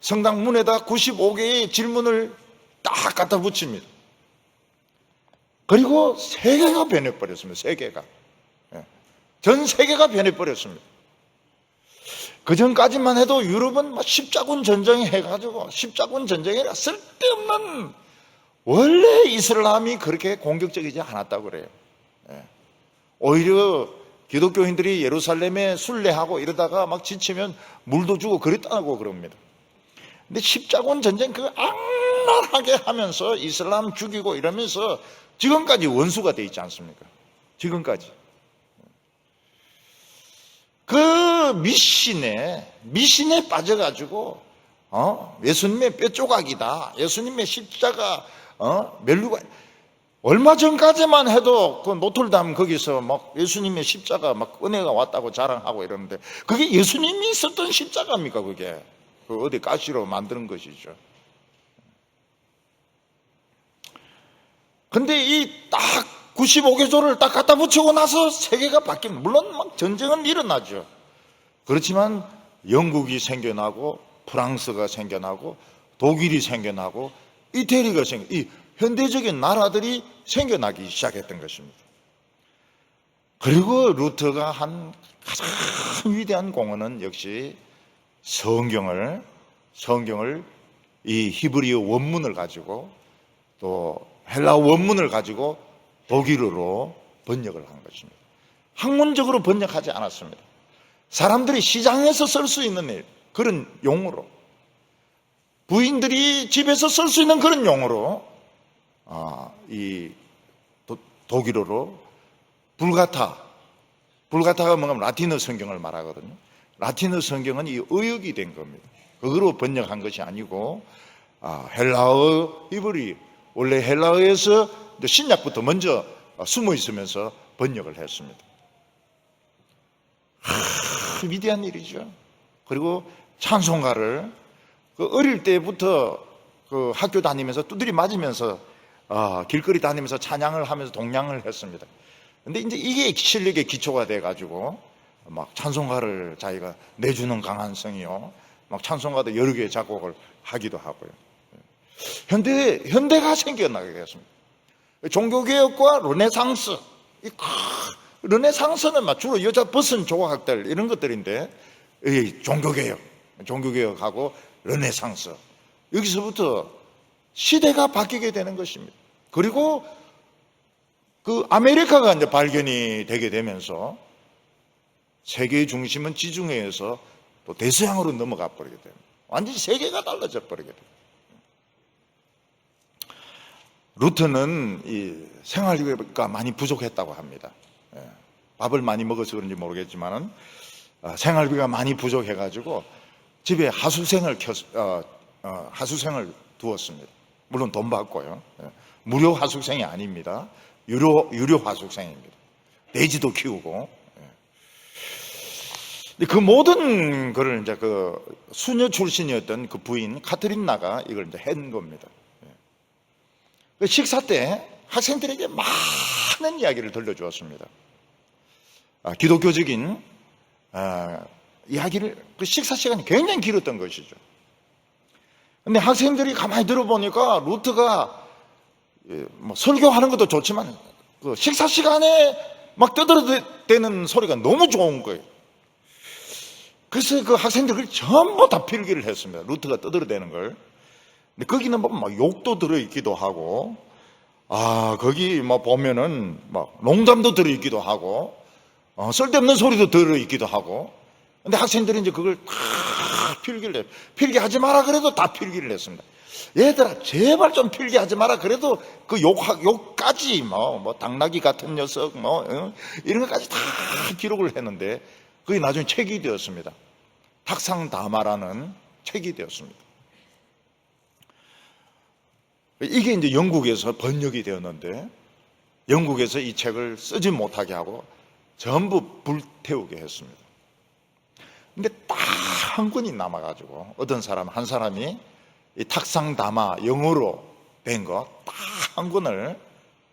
S1: 성당 문에다 95개의 질문을 딱 갖다 붙입니다. 그리고 세계가 변해버렸습니다. 세계가. 전 세계가 변해버렸습니다. 그 전까지만 해도 유럽은 십자군 전쟁 해가지고 십자군 전쟁이라 쓸데없는 원래 이슬람이 그렇게 공격적이지 않았다고 그래요. 오히려 기독교인들이 예루살렘에 순례하고 이러다가 막 지치면 물도 주고 그랬다고 그럽니다. 근데 십자군 전쟁 그 악랄하게 하면서 이슬람 죽이고 이러면서 지금까지 원수가 돼 있지 않습니까? 지금까지. 그 미신에 빠져가지고 예수님의 뼈조각이다. 예수님의 십자가 멸류관. 얼마 전까지만 해도 그 노틀담 거기서 막 예수님의 십자가 막 은혜가 왔다고 자랑하고 이러는데 그게 예수님이 썼던 십자가입니까? 그게 그 어디 가시로 만드는 것이죠. 근데 이 딱 95개조를 딱 갖다 붙이고 나서 세계가 바뀝니다. 물론 막 전쟁은 일어나죠. 그렇지만 영국이 생겨나고 프랑스가 생겨나고 독일이 생겨나고 이태리가 이 현대적인 나라들이 생겨나기 시작했던 것입니다. 그리고 루터가 한 가장 위대한 공헌은 역시 성경을 이 히브리어 원문을 가지고 또 헬라어 원문을 가지고 독일어로 번역을 한 것입니다. 학문적으로 번역하지 않았습니다. 사람들이 시장에서 쓸 수 있는 그런 용어로, 부인들이 집에서 쓸 수 있는 그런 용어로 이 독일어로 불가타가 뭔가 라틴어 성경을 말하거든요. 라틴어 성경은 이 의역이 된 겁니다. 그거로 번역한 것이 아니고 헬라어, 히브리, 원래 헬라어에서 신약부터 먼저 숨어 있으면서 번역을 했습니다. 위대한 일이죠. 그리고 찬송가를 어릴 때부터 학교 다니면서 두드리 맞으면서 길거리 다니면서 찬양을 하면서 동냥을 했습니다. 근데 이제 이게 실력의 기초가 돼가지고 막 찬송가를 자기가 내주는 강한 성이요, 막 찬송가도 여러 개의 작곡을 하기도 하고요. 현대가 생겨나게 됐습니다. 종교개혁과 르네상스, 르네상스는 주로 여자 벗은 조각들 이런 것들인데, 종교개혁하고 르네상스, 여기서부터 시대가 바뀌게 되는 것입니다. 그리고 아메리카가 이제 발견이 되게 되면서 세계의 중심은 지중해에서 또 대서양으로 넘어가 버리게 됩니다. 완전히 세계가 달라져 버리게 됩니다. 루터는 이 생활비가 많이 부족했다고 합니다. 밥을 많이 먹어서 그런지 모르겠지만은 생활비가 많이 부족해가지고 집에 하수생을 두었습니다. 물론 돈 받고요. 무료 하수생이 아닙니다. 유료 하수생입니다. 돼지도 키우고. 그 모든 거를 이제 수녀 출신이었던 그 부인 카트린나가 이걸 이제 한 겁니다. 식사 때 학생들에게 많은 이야기를 들려주었습니다. 기독교적인 이야기를, 식사 시간이 굉장히 길었던 것이죠. 근데 학생들이 가만히 들어보니까 루터가 설교하는 것도 좋지만 식사 시간에 막 떠들어대는 소리가 너무 좋은 거예요. 그래서 그 학생들이 전부 다 필기를 했습니다. 루터가 떠들어대는 걸. 근데 거기는 막 욕도 들어있기도 하고, 거기 보면은 농담도 들어있기도 하고, 쓸데없는 소리도 들어있기도 하고. 근데 학생들이 이제 그걸 다 필기를 해요. 필기하지 마라 그래도 다 필기를 했습니다. 얘들아, 제발 좀 필기하지 마라 그래도 그 욕까지 당나귀 같은 녀석 이런 것까지 다 기록을 했는데, 그게 나중에 책이 되었습니다. 탁상다마라는 책이 되었습니다. 이게 이제 영국에서 번역이 되었는데, 영국에서 이 책을 쓰지 못하게 하고 전부 불태우게 했습니다. 근데 딱 한 권이 남아가지고 한 사람이 이 탁상다마 영어로 된 거 딱 한 권을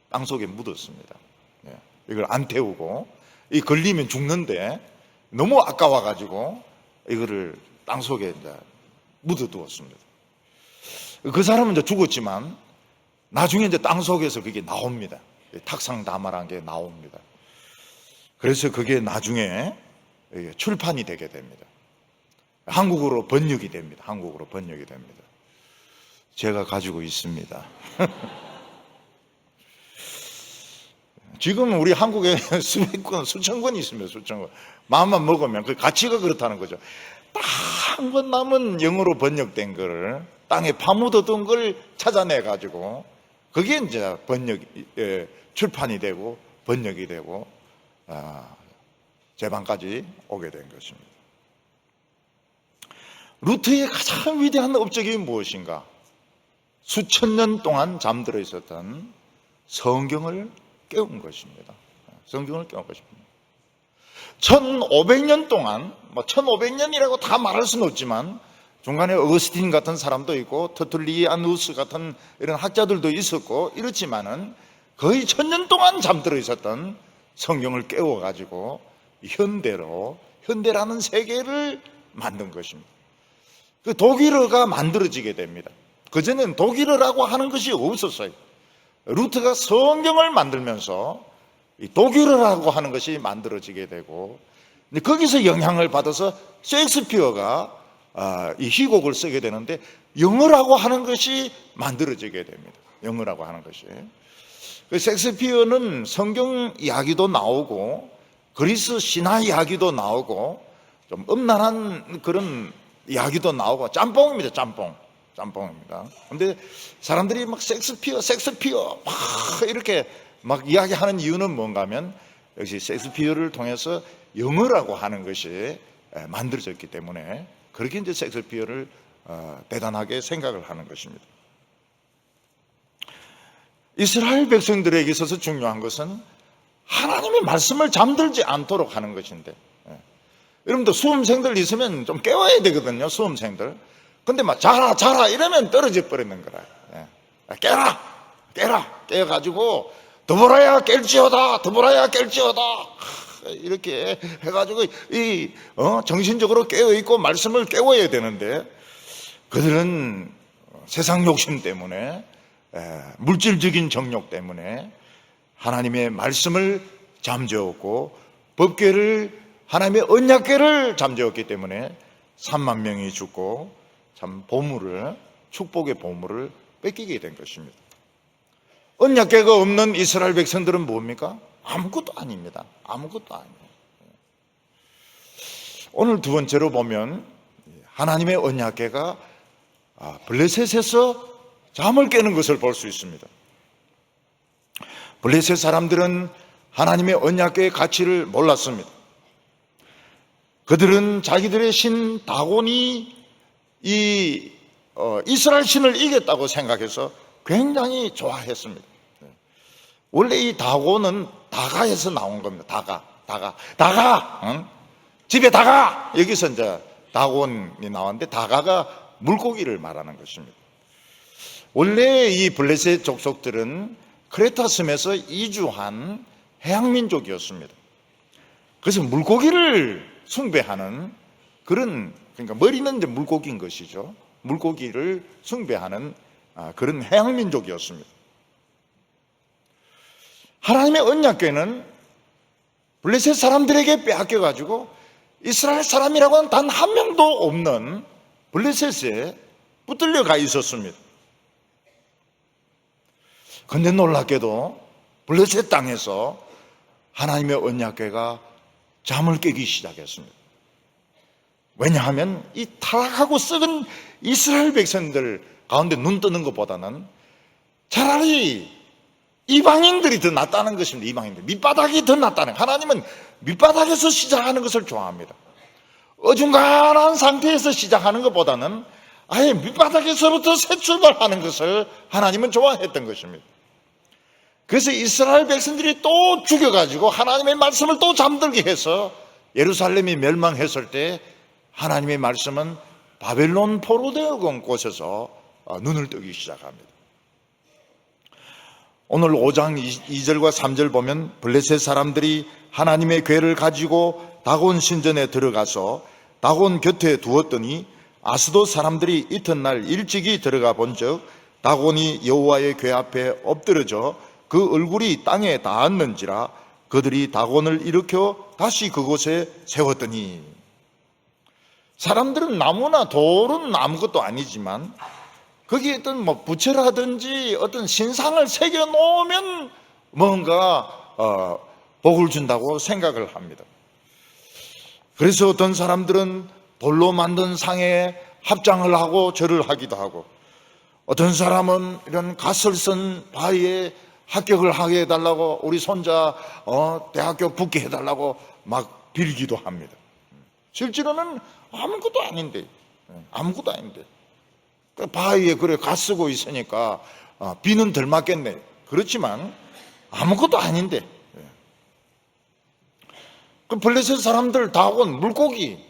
S1: 땅속에 묻었습니다. 이걸 안 태우고, 이 걸리면 죽는데 너무 아까워가지고 이거를 땅속에 이제 묻어두었습니다. 그 사람은 이제 죽었지만 나중에 이제 땅속에서 그게 나옵니다. 탁상다마라는 게 나옵니다. 그래서 그게 나중에 출판이 되게 됩니다. 한국어로 번역이 됩니다. 한국어로 번역이 됩니다. 제가 가지고 있습니다. 지금 우리 한국에 수백 권, 수천 권이 있습니다. 수천 권. 마음만 먹으면 그 가치가 그렇다는 거죠. 딱 한 권 남은 영어로 번역된 거를 땅에 파묻어둔 걸 찾아내 가지고 그게 이제 출판이 되고 번역이 되고 제 방까지 오게 된 것입니다. 루터의 가장 위대한 업적이 무엇인가? 수천 년 동안 잠들어 있었던 성경을 깨운 것입니다. 성경을 깨운 것입니다. 1500년 동안, 1500년이라고 다 말할 수는 없지만 중간에 어거스틴 같은 사람도 있고 터툴리아누스 같은 이런 학자들도 있었고 이렇지만은 거의 1000년 동안 잠들어 있었던 성경을 깨워가지고 현대라는 세계를 만든 것입니다. 그 독일어가 만들어지게 됩니다. 그전엔 독일어라고 하는 것이 없었어요. 루터가 성경을 만들면서 독일어라고 하는 것이 만들어지게 되고, 거기서 영향을 받아서 셰익스피어가 이 희곡을 쓰게 되는데 영어라고 하는 것이 만들어지게 됩니다. 영어라고 하는 것이. 셰익스피어는 성경 이야기도 나오고 그리스 신화 이야기도 나오고 좀 음란한 그런 이야기도 나오고 짬뽕입니다. 짬뽕입니다. 근데 사람들이 막 셰익스피어 막 이렇게 막 이야기하는 이유는 뭔가 하면 역시 셰익스피어를 통해서 영어라고 하는 것이 만들어졌기 때문에 그렇게 이제 셰익스피어를 대단하게 생각을 하는 것입니다. 이스라엘 백성들에게 있어서 중요한 것은 하나님의 말씀을 잠들지 않도록 하는 것인데, 여러분들 수험생들 있으면 좀 깨워야 되거든요. 수험생들. 근데 막 자라 이러면 떨어져 버리는 거라. 깨가지고 드보라야 깰지어다 이렇게 해가지고 정신적으로 깨어 있고 말씀을 깨워야 되는데, 그들은 세상 욕심 때문에, 물질적인 정욕 때문에 하나님의 말씀을 잠재웠고 법궤를, 하나님의 언약궤를 잠재웠기 때문에 3만 명이 죽고 참 축복의 보물을 뺏기게 된 것입니다. 언약궤가 없는 이스라엘 백성들은 뭡니까? 아무것도 아닙니다. 아무것도 아니에요. 오늘 두 번째로 보면 하나님의 언약궤가 블레셋에서 잠을 깨는 것을 볼 수 있습니다. 블레셋 사람들은 하나님의 언약궤의 가치를 몰랐습니다. 그들은 자기들의 신 다곤이 이스라엘 신을 이겼다고 생각해서 굉장히 좋아했습니다. 원래 이 다곤은 다가에서 나온 겁니다. 다가, 응? 집에 다가! 여기서 이제 다곤이 나왔는데, 다가가 물고기를 말하는 것입니다. 원래 이 블레셋 족속들은 크레타 섬에서 이주한 해양민족이었습니다. 그래서 물고기를 숭배하는 그러니까 머리는 이제 물고기인 것이죠. 물고기를 숭배하는 그런 해양민족이었습니다. 하나님의 언약궤는 블레셋 사람들에게 빼앗겨가지고 이스라엘 사람이라고는 단 한 명도 없는 블레셋에 붙들려 가 있었습니다. 그런데 놀랍게도 블레셋 땅에서 하나님의 언약궤가 잠을 깨기 시작했습니다. 왜냐하면 이 타락하고 썩은 이스라엘 백성들 가운데 눈 뜨는 것보다는 차라리 이방인들이 더 낫다는 것입니다. 이방인들, 밑바닥이 더 낫다는, 하나님은 밑바닥에서 시작하는 것을 좋아합니다. 어중간한 상태에서 시작하는 것보다는 아예 밑바닥에서부터 새 출발하는 것을 하나님은 좋아했던 것입니다. 그래서 이스라엘 백성들이 또 죽여가지고 하나님의 말씀을 또 잠들게 해서 예루살렘이 멸망했을 때 하나님의 말씀은 바벨론 포로되어 온 곳에서 눈을 뜨기 시작합니다. 오늘 5장 2절과 3절 보면 블레셋 사람들이 하나님의 궤를 가지고 다곤 신전에 들어가서 다곤 곁에 두었더니 아스돗 사람들이 이튿날 일찍이 들어가 본즉 다곤이 여호와의 궤 앞에 엎드러져 그 얼굴이 땅에 닿았는지라 그들이 다곤을 일으켜 다시 그곳에 세웠더니, 사람들은 나무나 돌은 아무것도 아니지만 거기에 어떤 부채라든지 어떤 신상을 새겨 놓으면 뭔가 복을 준다고 생각을 합니다. 그래서 어떤 사람들은 돌로 만든 상에 합장을 하고 절을 하기도 하고, 어떤 사람은 이런 가설선 바위에 합격을 하게 해달라고, 우리 손자 대학교 붙게 해달라고 막 빌기도 합니다. 실제로는 아무것도 아닌데 그 바위에 그래 가 쓰고 있으니까 비는 덜 맞겠네. 그렇지만 아무것도 아닌데, 그 블레셋 사람들 다곤 물고기,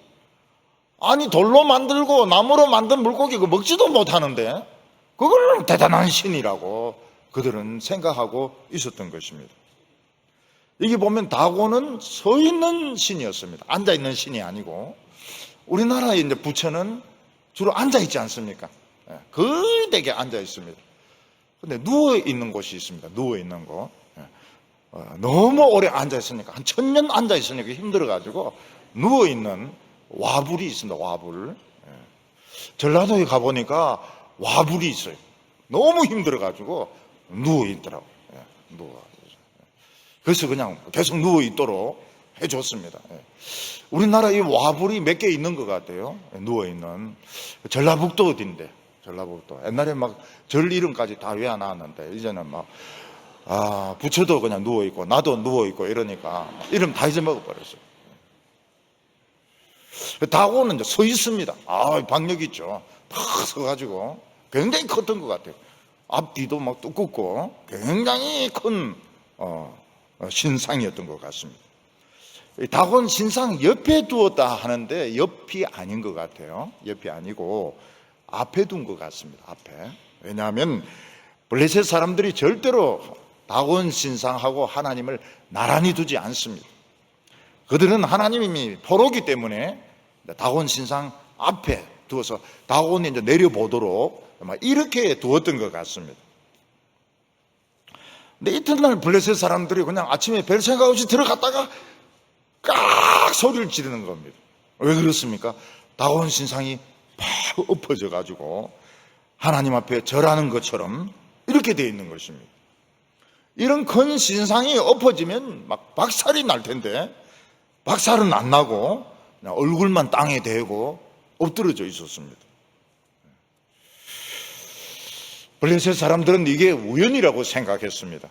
S1: 아니 돌로 만들고 나무로 만든 물고기 그 먹지도 못하는데 그걸 대단한 신이라고 그들은 생각하고 있었던 것입니다. 여기 보면 다곤은 서 있는 신이었습니다. 앉아 있는 신이 아니고, 우리나라의 이제 부처는 주로 앉아 있지 않습니까? 거의 대개 앉아 있습니다. 근데 누워 있는 곳이 있습니다. 누워 있는 곳. 너무 오래 앉아 있으니까, 한 1000년 앉아 있으니까 힘들어가지고 누워 있는 와불이 있습니다. 와불. 전라도에 가보니까 와불이 있어요. 너무 힘들어가지고 누워 있더라고요. 누워. 그래서 그냥 계속 누워 있도록 해줬습니다. 우리나라 이 와불이 몇 개 있는 것 같아요. 누워 있는. 전라북도 어딘데? 전라북도. 옛날에 막 절 이름까지 다 외워놨는데, 이제는 막, 부처도 그냥 누워 있고, 나도 누워 있고 이러니까 이름 다 잊어먹어버렸어요. 다곤은 이제 서 있습니다. 박력 있죠. 탁 서가지고 굉장히 컸던 것 같아요. 앞뒤도 막 두껍고 굉장히 큰 신상이었던 것 같습니다. 다곤 신상 옆에 두었다 하는데 옆이 아닌 것 같아요. 옆이 아니고 앞에 둔 것 같습니다. 앞에. 왜냐하면 블레셋 사람들이 절대로 다곤 신상하고 하나님을 나란히 두지 않습니다. 그들은 하나님이 포로기 때문에 다곤 신상 앞에 두어서 다곤이 이제 내려보도록 이렇게 두었던 것 같습니다. 근데 이튿날 블레셋 사람들이 그냥 아침에 별 생각 없이 들어갔다가 깍 소리를 지르는 겁니다. 왜 그렇습니까? 다곤 신상이 팍 엎어져 가지고 하나님 앞에 절하는 것처럼 이렇게 되어 있는 것입니다. 이런 큰 신상이 엎어지면 막 박살이 날 텐데 박살은 안 나고 그냥 얼굴만 땅에 대고 엎드러져 있었습니다. 블레셋 사람들은 이게 우연이라고 생각했습니다.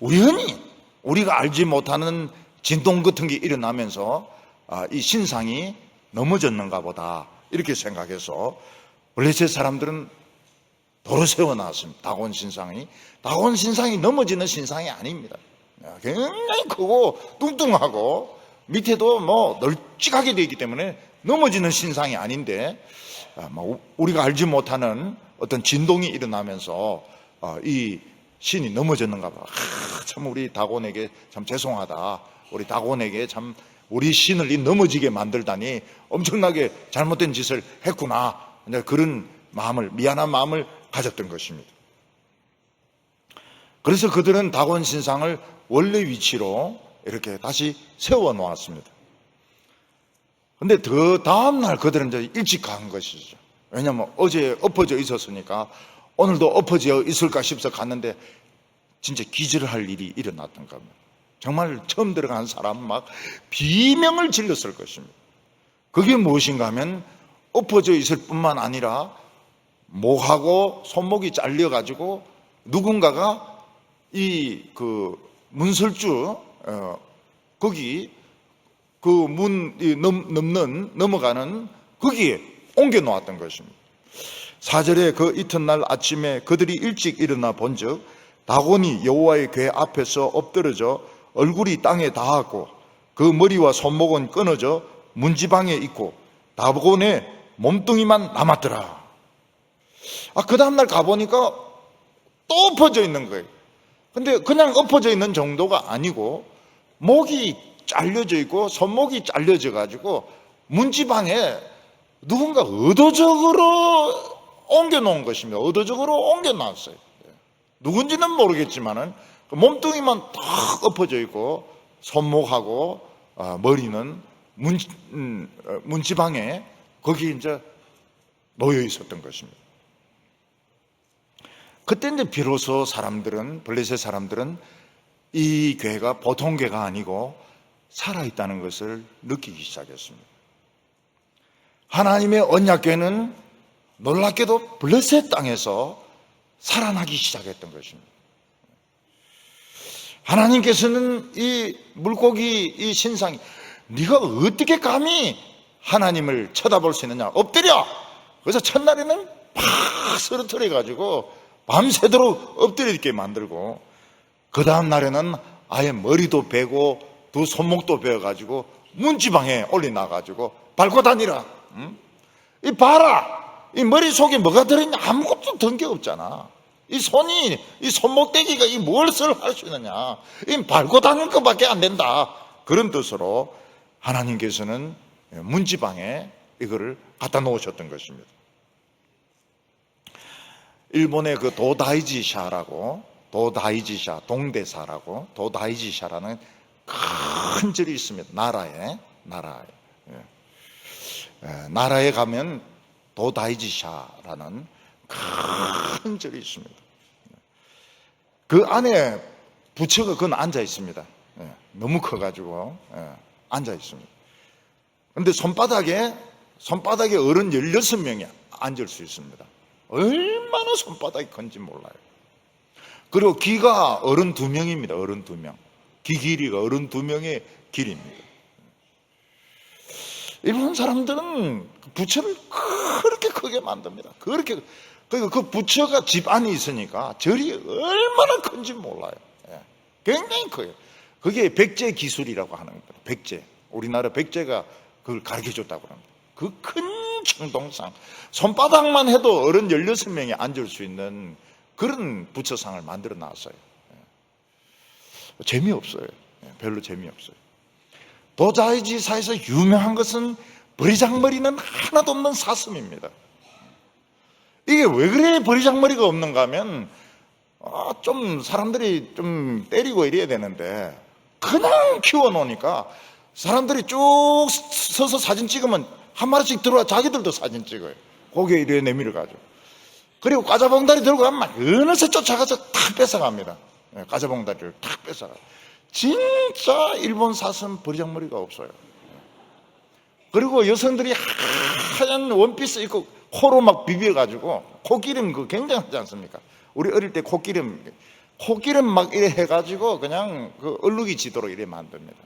S1: 우연히 우리가 알지 못하는 진동 같은 게 일어나면서 이 신상이 넘어졌는가 보다 이렇게 생각해서 블레셋 사람들은 도로 세워놨습니다. 다곤 신상이 넘어지는 신상이 아닙니다. 굉장히 크고 뚱뚱하고 밑에도 뭐 널찍하게 되어 있기 때문에 넘어지는 신상이 아닌데 우리가 알지 못하는 어떤 진동이 일어나면서 이 신이 넘어졌는가 봐. 참 우리 다곤에게 참 죄송하다. 우리 다곤에게 참 우리 신을 넘어지게 만들다니 엄청나게 잘못된 짓을 했구나. 그런 마음을, 미안한 마음을 가졌던 것입니다. 그래서 그들은 다곤 신상을 원래 위치로 이렇게 다시 세워 놓았습니다. 근데 그 다음날 그들은 이제 일찍 간 것이죠. 왜냐하면 어제 엎어져 있었으니까 오늘도 엎어져 있을까 싶어서 갔는데 진짜 기절할 일이 일어났던 겁니다. 정말 처음 들어간 사람 막 비명을 질렀을 것입니다. 그게 무엇인가 하면 엎어져 있을 뿐만 아니라 목하고 손목이 잘려가지고 누군가가 이 문설주 거기 그 문 넘어가는 거기에 옮겨 놓았던 것입니다. 4절에 그 이튿날 아침에 그들이 일찍 일어나 본즉 다곤이 여호와의 궤 앞에서 엎드러져 얼굴이 땅에 닿았고 그 머리와 손목은 끊어져 문지방에 있고 다곤의 몸뚱이만 남았더라. 그 다음날 가보니까 또 엎어져 있는 거예요. 근데 그냥 엎어져 있는 정도가 아니고 목이 잘려져 있고 손목이 잘려져 가지고 문지방에 누군가 의도적으로 옮겨 놓은 것입니다. 의도적으로 옮겨 놨어요. 누군지는 모르겠지만은 몸뚱이만 탁 엎어져 있고 손목하고 머리는 문지방에 거기 이제 놓여 있었던 것입니다. 그때 이제 비로소 블레셋 사람들은 이 궤가 보통 궤가 아니고 살아있다는 것을 느끼기 시작했습니다. 하나님의 언약궤는 놀랍게도 블레셋 땅에서 살아나기 시작했던 것입니다. 하나님께서는 이 물고기 이 신상이 네가 어떻게 감히 하나님을 쳐다볼 수 있느냐, 엎드려. 그래서 첫날에는 팍 쓰러뜨려 가지고 밤새도록 엎드려 있게 만들고 그 다음 날에는 아예 머리도 베고 두 손목도 베어 가지고 문지방에 올려놔 가지고 밟고 다니라. 이 봐라, 이 머리 속에 뭐가 들어있냐, 아무것도 든 게 없잖아. 이 손이, 이 손목대기가 이 무엇을 할 수 있느냐. 이 밟고 다닐 것밖에 안 된다. 그런 뜻으로 하나님께서는 문지방에 이거를 갖다 놓으셨던 것입니다. 일본의 그 도다이지샤라고, 도다이지샤, 동대사라고, 도다이지샤라는 큰 절이 있습니다. 나라에 가면 도다이지샤라는 큰 절이 있습니다. 그 안에 부처가 그건 앉아 있습니다. 너무 커가지고 앉아 있습니다. 그런데 손바닥에 어른 16명이 앉을 수 있습니다. 얼마나 손바닥이 큰지 몰라요. 그리고 귀가 어른 2명입니다. 어른 2명. 귀 길이가 어른 2명의 길입니다. 일본 사람들은 부처를 그렇게 크게 만듭니다. 그러니까 그 부처가 집 안에 있으니까 절이 얼마나 큰지 몰라요. 굉장히 커요. 그게 백제 기술이라고 하는 겁니다. 백제. 우리나라 백제가 그걸 가르쳐 줬다고 합니다. 그 큰 청동상. 손바닥만 해도 어른 16명이 앉을 수 있는 그런 부처상을 만들어 놨어요. 재미없어요. 별로 재미없어요. 도자이지사에서 유명한 것은 버리장머리는 하나도 없는 사슴입니다. 이게 왜 그래 버리장머리가 없는가 하면 좀 사람들이 좀 때리고 이래야 되는데 그냥 키워놓으니까 사람들이 쭉 서서 사진 찍으면 한 마리씩 들어와 자기들도 사진 찍어요. 고개 이래 내밀어가지고. 그리고 과자봉다리 들고 가면 어느새 쫓아가서 탁 뺏어갑니다. 과자봉다리를 탁 뺏어가요. 진짜 일본 사슴 버리장머리가 없어요. 그리고 여성들이 하얀 원피스 입고 코로 막 비벼가지고 코기름 그 굉장하지 않습니까? 우리 어릴 때 코기름 막 이래 해가지고 그냥 그 얼룩이 지도록 이래 만듭니다.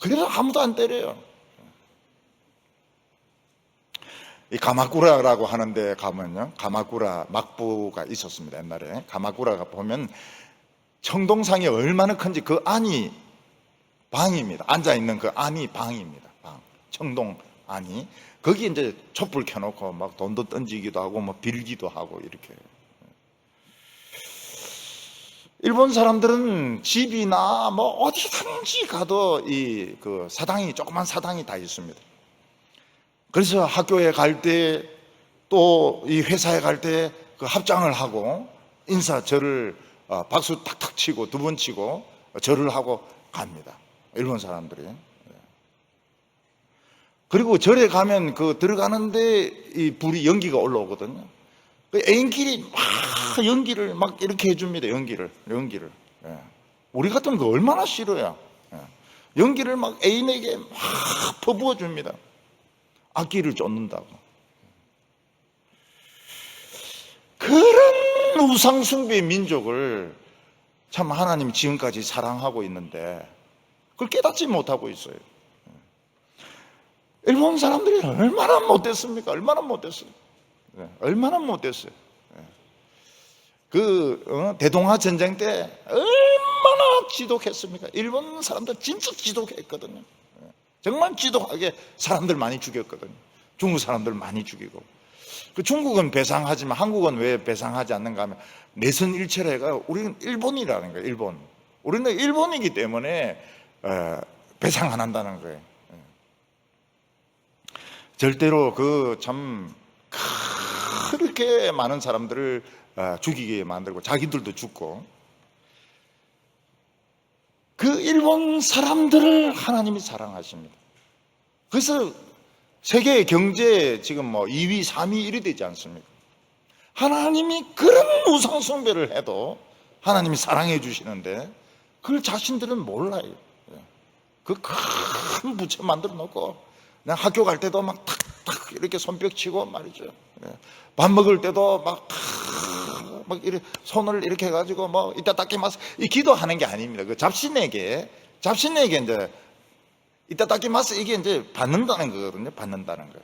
S1: 그래도 아무도 안 때려요. 이 가마쿠라라고 하는데 가면요, 가마쿠라 막부가 있었습니다. 옛날에 가마쿠라가 보면 청동상이 얼마나 큰지 그 안이 방입니다. 앉아 있는 그 안이 방입니다. 방, 청동 안이. 거기 이제 촛불 켜놓고 막 돈도 던지기도 하고 뭐 빌기도 하고 이렇게. 일본 사람들은 집이나 뭐 어디든지 가도 이 그 사당이, 조그만 사당이 다 있습니다. 그래서 학교에 갈 때 또 이 회사에 갈 때 그 합장을 하고 인사절을 박수 탁탁 치고 2번 치고 절을 하고 갑니다. 일본 사람들이. 그리고 절에 가면 그 들어가는데 이 불이 연기가 올라오거든요. 그 애인끼리 막 연기를 막 이렇게 해줍니다. 연기를. 우리 같으면 그 얼마나 싫어요. 연기를 막 애인에게 막 퍼부어 줍니다. 악기를 쫓는다고. 그런 우상숭배의 민족을 참 하나님이 지금까지 사랑하고 있는데 그걸 깨닫지 못하고 있어요. 일본 사람들이 얼마나 못됐습니까? 얼마나 못됐어요. 대동아 전쟁 때 얼마나 지독했습니까? 일본 사람들 진짜 지독했거든요. 정말 지독하게 사람들 많이 죽였거든요. 중국 사람들 많이 죽이고. 그 중국은 배상하지만 한국은 왜 배상하지 않는가 하면 내선 일체래가 우리는 일본이라는 거예요. 일본. 우리는 일본이기 때문에 배상 안 한다는 거예요. 절대로 그 참 그렇게 많은 사람들을 죽이게 만들고 자기들도 죽고, 그 일본 사람들을 하나님이 사랑하십니다. 그래서 세계 경제 지금 뭐 2위, 3위 이래 되지 않습니까? 하나님이 그런 우상 숭배를 해도 하나님이 사랑해 주시는데 그걸 자신들은 몰라요. 그 큰 부처 만들어 놓고 그냥 학교 갈 때도 막 탁탁 이렇게 손뼉 치고 말이죠. 밥 먹을 때도 막 이렇게 손을 이렇게 해가지고 뭐 이따 닦기마스 이 기도하는 게 아닙니다. 그 잡신에게 이제 이따 닦기마스 이게 이제 받는다는 거거든요. 받는다는 거예요.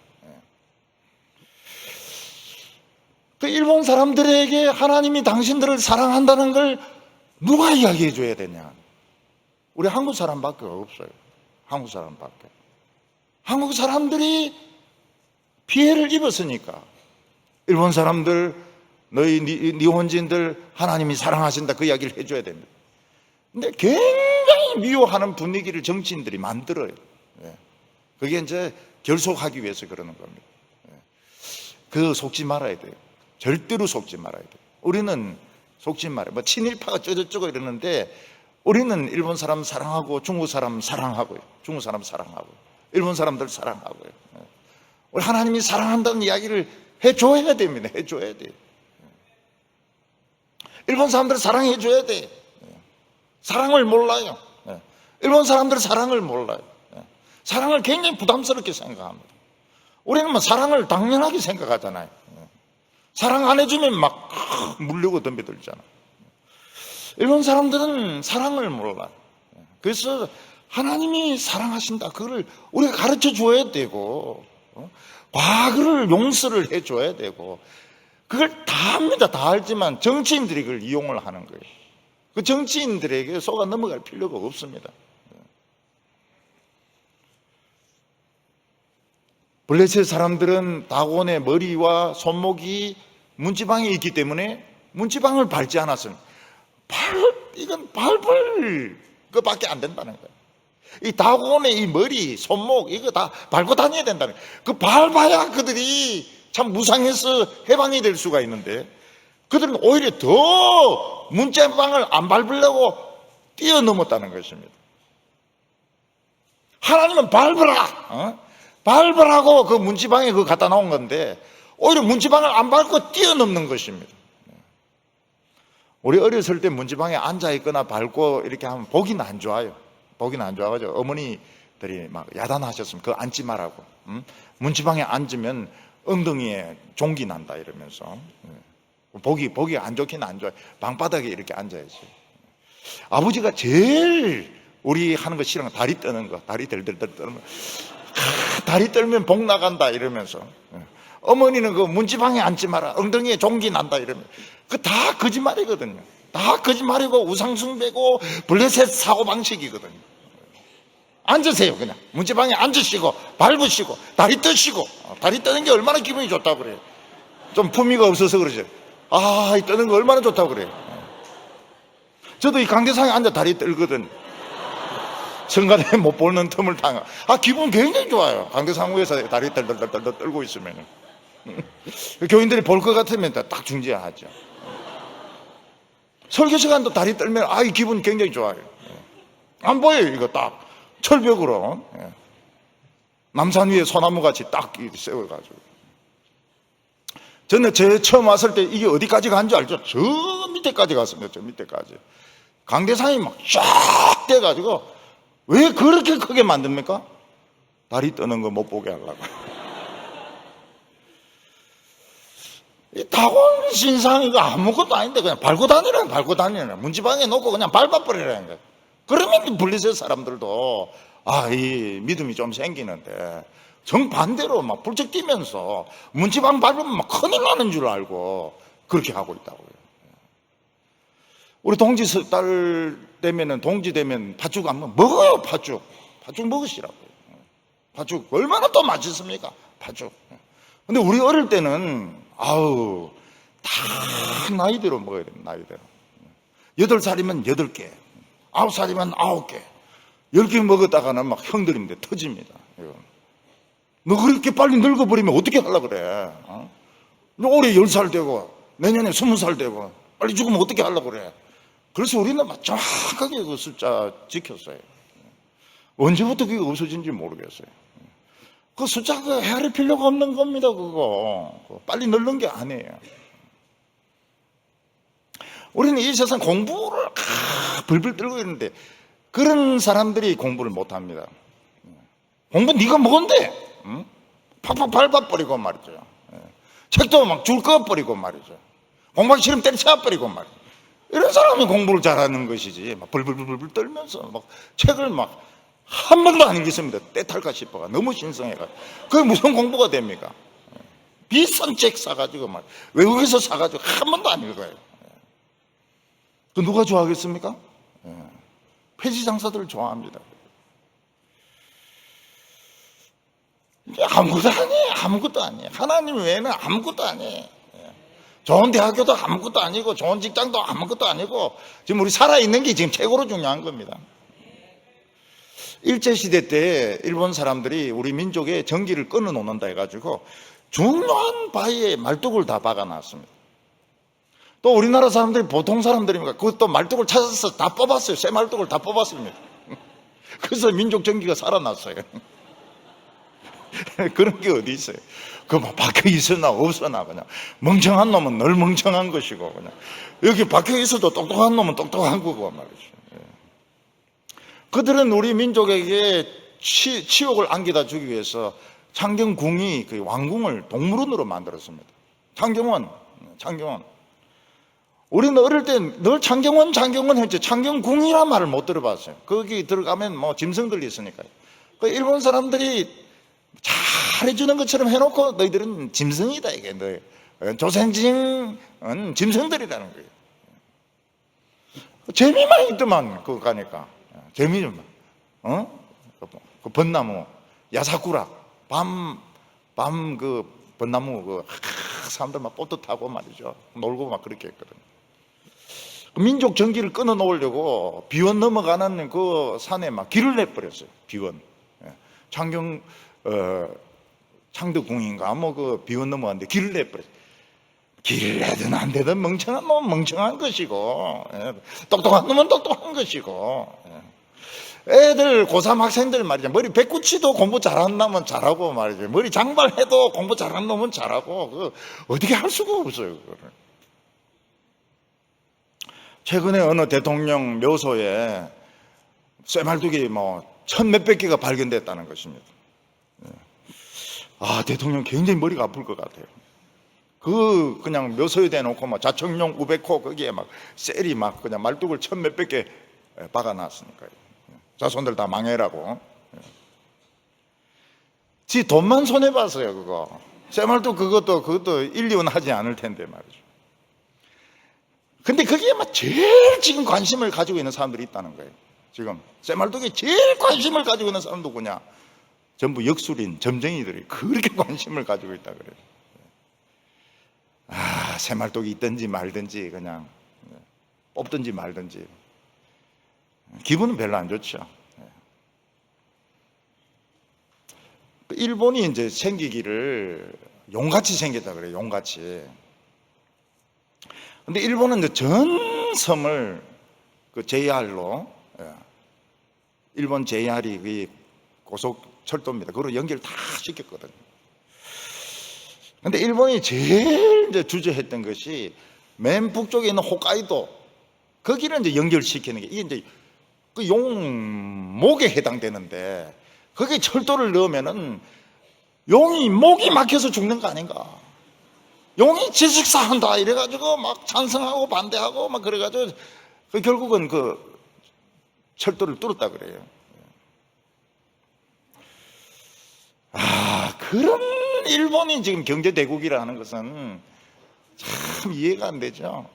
S1: 그 일본 사람들에게 하나님이 당신들을 사랑한다는 걸 누가 이야기해 줘야 되냐? 우리 한국 사람밖에 없어요. 한국 사람밖에. 한국 사람들이 피해를 입었으니까 일본 사람들 너희 니혼진들 하나님이 사랑하신다, 그 이야기를 해줘야 됩니다. 근데 굉장히 미워하는 분위기를 정치인들이 만들어요. 그게 이제 결속하기 위해서 그러는 겁니다. 그 속지 말아야 돼요. 절대로 속지 말아야 돼요. 우리는 속지 말아요. 뭐 친일파가 쩌저쩌고 이러는데 우리는 일본 사람 사랑하고 중국 사람 사랑하고요. 중국 사람 사랑하고 일본 사람들 사랑하고요. 우리 하나님이 사랑한다는 이야기를 해줘야 됩니다. 해줘야 돼요. 일본 사람들 사랑해줘야 돼요. 사랑을 몰라요. 일본 사람들 사랑을 몰라요. 사랑을 굉장히 부담스럽게 생각합니다. 우리는 뭐 사랑을 당연하게 생각하잖아요. 사랑 안 해주면 막 물려고 덤벼들잖아. 일본 사람들은 사랑을 몰라요. 그래서 하나님이 사랑하신다, 그걸 우리가 가르쳐 줘야 되고, 과거를 용서를 해줘야 되고, 그걸 다 합니다. 다 알지만 정치인들이 그걸 이용을 하는 거예요. 그 정치인들에게 속아 넘어갈 필요가 없습니다. 블레셋 사람들은 다곤의 머리와 손목이 문지방에 있기 때문에 문지방을 밟지 않았습니다. 이건 밟을 그밖에 안 된다는 거예요. 이 다곤의 이 머리, 손목, 이거 다 밟고 다녀야 된다는 거예요. 그 밟아야 그들이 참 무상해서 해방이 될 수가 있는데, 그들은 오히려 더 문지방을 안 밟으려고 뛰어넘었다는 것입니다. 하나님은 밟으라, 밟으라고 그 문지방에 그거 갖다 놓은 건데 오히려 문지방을 안 밟고 뛰어넘는 것입니다. 우리 어렸을 때 문지방에 앉아있거나 밟고 이렇게 하면 보기는 안 좋아요. 보기는 안 좋아가지고 어머니들이 막 야단하셨으면 그거 앉지 말라고. 문지방에 앉으면 엉덩이에 종기 난다 이러면서. 보기 안 좋긴 안 좋아요. 방바닥에 이렇게 앉아야지. 아버지가 제일 우리 하는 거 싫은 거 다리 떠는 거. 다리 덜덜덜 떠는 거. 다리 떨면 복 나간다 이러면서. 어머니는 그 문지방에 앉지 마라, 엉덩이에 종기 난다 이러면, 그 다 거짓말이거든요. 다 거짓말이고 우상숭배고 블레셋 사고방식이거든요. 앉으세요. 그냥 문지방에 앉으시고 밟으시고 다리 떠시고. 다리 떠는 게 얼마나 기분이 좋다고 그래요. 좀 품위가 없어서 그러죠. 이 떠는 거 얼마나 좋다고 그래요. 저도 이 강대상에 앉아 다리 떨거든. 성간에 못 보는 틈을 타가. 기분 굉장히 좋아요. 강대상 위에서 다리 떨떨떨떨 떨고 있으면. 교인들이 볼 것 같으면 딱 중지하죠. 설교 시간도 다리 떨면 이 기분 굉장히 좋아요. 안 보여요. 이거 딱 철벽으로 남산 위에 소나무같이 딱 세워가지고. 저는 처음 왔을 때 이게 어디까지 간 줄 알죠? 저 밑에까지 갔습니다. 저 밑에까지. 강대상이 막 쫙 돼가지고. 왜 그렇게 크게 만듭니까? 다리 떠는 거 못 보게 하려고. 이 다곤 신상 이거 아무것도 아닌데 그냥 밟고 다니라. 문지방에 놓고 그냥 밟아버리라는 거예요. 그러면 블레셋 사람들도 이 믿음이 좀 생기는데, 정반대로 막 불쩍 뛰면서 문지방 밟으면 막 큰일 나는 줄 알고 그렇게 하고 있다고요. 우리 동지 동지 되면 팥죽 안 먹어요. 팥죽 먹으시라고요. 팥죽 얼마나 또 맛있습니까? 팥죽. 근데 우리 어릴 때는 다 나이대로 먹어야 됩니다. 나이대로. 8살이면 8개, 9살이면 9개, 10개 먹었다가는 막 형들인데 터집니다. 너 그렇게 빨리 늙어버리면 어떻게 하려고 그래? 너 올해 10살 되고 내년에 20살 되고 빨리 죽으면 어떻게 하려고 그래? 그래서 우리는 막 정확하게 그 숫자 지켰어요. 언제부터 그게 없어진지 모르겠어요. 그 숫자 헤아릴 필요가 없는 겁니다. 그거 빨리 늙는 게 아니에요. 우리는 이 세상 공부를 불불 떨고 있는데 그런 사람들이 공부를 못합니다. 공부 네가 뭔데? 팍팍 밟아버리고 말이죠. 책도 막 줄 꺼버리고 말이죠. 공부하기 싫으면 때려쳐버리고 말이죠. 이런 사람이 공부를 잘하는 것이지, 막 불불불불 떨면서 막 책을 막 한 번도 안 읽겠습니다. 떼탈까 싶어가 너무 신성해가. 그게 무슨 공부가 됩니까? 비싼 책 사가지고 막 외국에서 사가지고 한 번도 안 읽어요. 그 누가 좋아하겠습니까? 폐지 장사들을 좋아합니다. 아무것도 아니에요. 하나님 외에는 아무것도 아니에요. 좋은 대학교도 아무것도 아니고 좋은 직장도 아무것도 아니고 지금 우리 살아있는 게 지금 최고로 중요한 겁니다. 일제시대 때 일본 사람들이 우리 민족의 전기를 끊어놓는다 해가지고 중요한 바위에 말뚝을 다 박아놨습니다. 또 우리나라 사람들이 보통 사람들입니까? 그것도 말뚝을 찾아서 다 뽑았어요. 새 말뚝을 다 뽑았습니다. 그래서 민족 전기가 살아났어요. 그런 게 어디 있어요? 그 뭐 박혀 있으나 없으나 그냥 멍청한 놈은 늘 멍청한 것이고 그냥 여기 박혀 있어도 똑똑한 놈은 똑똑한 거고 말이죠. 그들은 우리 민족에게 치욕을 안겨다 주기 위해서 창경궁이 그 왕궁을 동물원으로 만들었습니다. 창경원. 우리는 어릴 때 늘 창경원 했지 창경궁이란 말을 못 들어봤어요. 거기 들어가면 뭐 짐승들이 있으니까요. 그 일본 사람들이 잘해주는 것처럼 해놓고 너희들은 짐승이다 이게 너희 조생징은 짐승들이라는 거예요. 재미만 있더만 그거 가니까 재미만 그 벚나무 야사쿠라 밤 그 벚나무 그 사람들 막 보트 타고 말이죠 놀고 막 그렇게 했거든요. 민족 전기를 끊어 놓으려고 비원 넘어가는 그 산에 막 길을 내버렸어요. 비원 창덕궁인가 뭐 그 비원 넘어갔는데 길을 내버렸어요. 길을 내든 안 되든 멍청한 놈은 멍청한 것이고 똑똑한 놈은 똑똑한 것이고 애들 고3 학생들 말이죠. 머리 백구치도 공부 잘하는 놈은 잘하고 말이죠. 머리 장발해도 공부 잘하는 놈은 잘하고 그 어떻게 할 수가 없어요. 그거를. 최근에 어느 대통령 묘소에 쇠말뚝이 뭐 1000몇백 개가 발견됐다는 것입니다. 아, 대통령 굉장히 머리가 아플 것 같아요. 그냥 묘소에 대놓고 막 자청용 우백호 거기에 막 셀이 막 그냥 말뚝을 1000몇백 개 박아놨으니까요. 자손들 다 망해라고. 지 돈만 손해봤어요, 그거. 쇠말뚝 그것도 1, 2원 하지 않을 텐데 말이죠. 근데 거기에 막 제일 지금 관심을 가지고 있는 사람들이 있다는 거예요. 지금 쇠말뚝에 제일 관심을 가지고 있는 사람 누구냐? 전부 역술인 점쟁이들이 그렇게 관심을 가지고 있다 그래요. 아, 쇠말뚝이 있든지 말든지 그냥 뽑든지 말든지 기분은 별로 안 좋죠. 일본이 이제 생기기를 용같이 생겼다 그래요. 용같이. 근데 일본은 이제 전 섬을 그 JR로 일본 JR이 그 고속철도입니다. 그걸로 연결 다 시켰거든요. 근데 일본이 제일 이제 주저했던 것이 맨 북쪽에 있는 홋카이도 거기를 이제 연결시키는 게 이게 이제 그 용목에 해당되는데 거기에 철도를 넣으면은 용이 목이 막혀서 죽는 거 아닌가? 용이 지식사한다 이래가지고 막 찬성하고 반대하고 막 그래가지고 결국은 그 철도를 뚫었다 그래요. 아, 그런 일본이 지금 경제대국이라는 것은 참 이해가 안 되죠.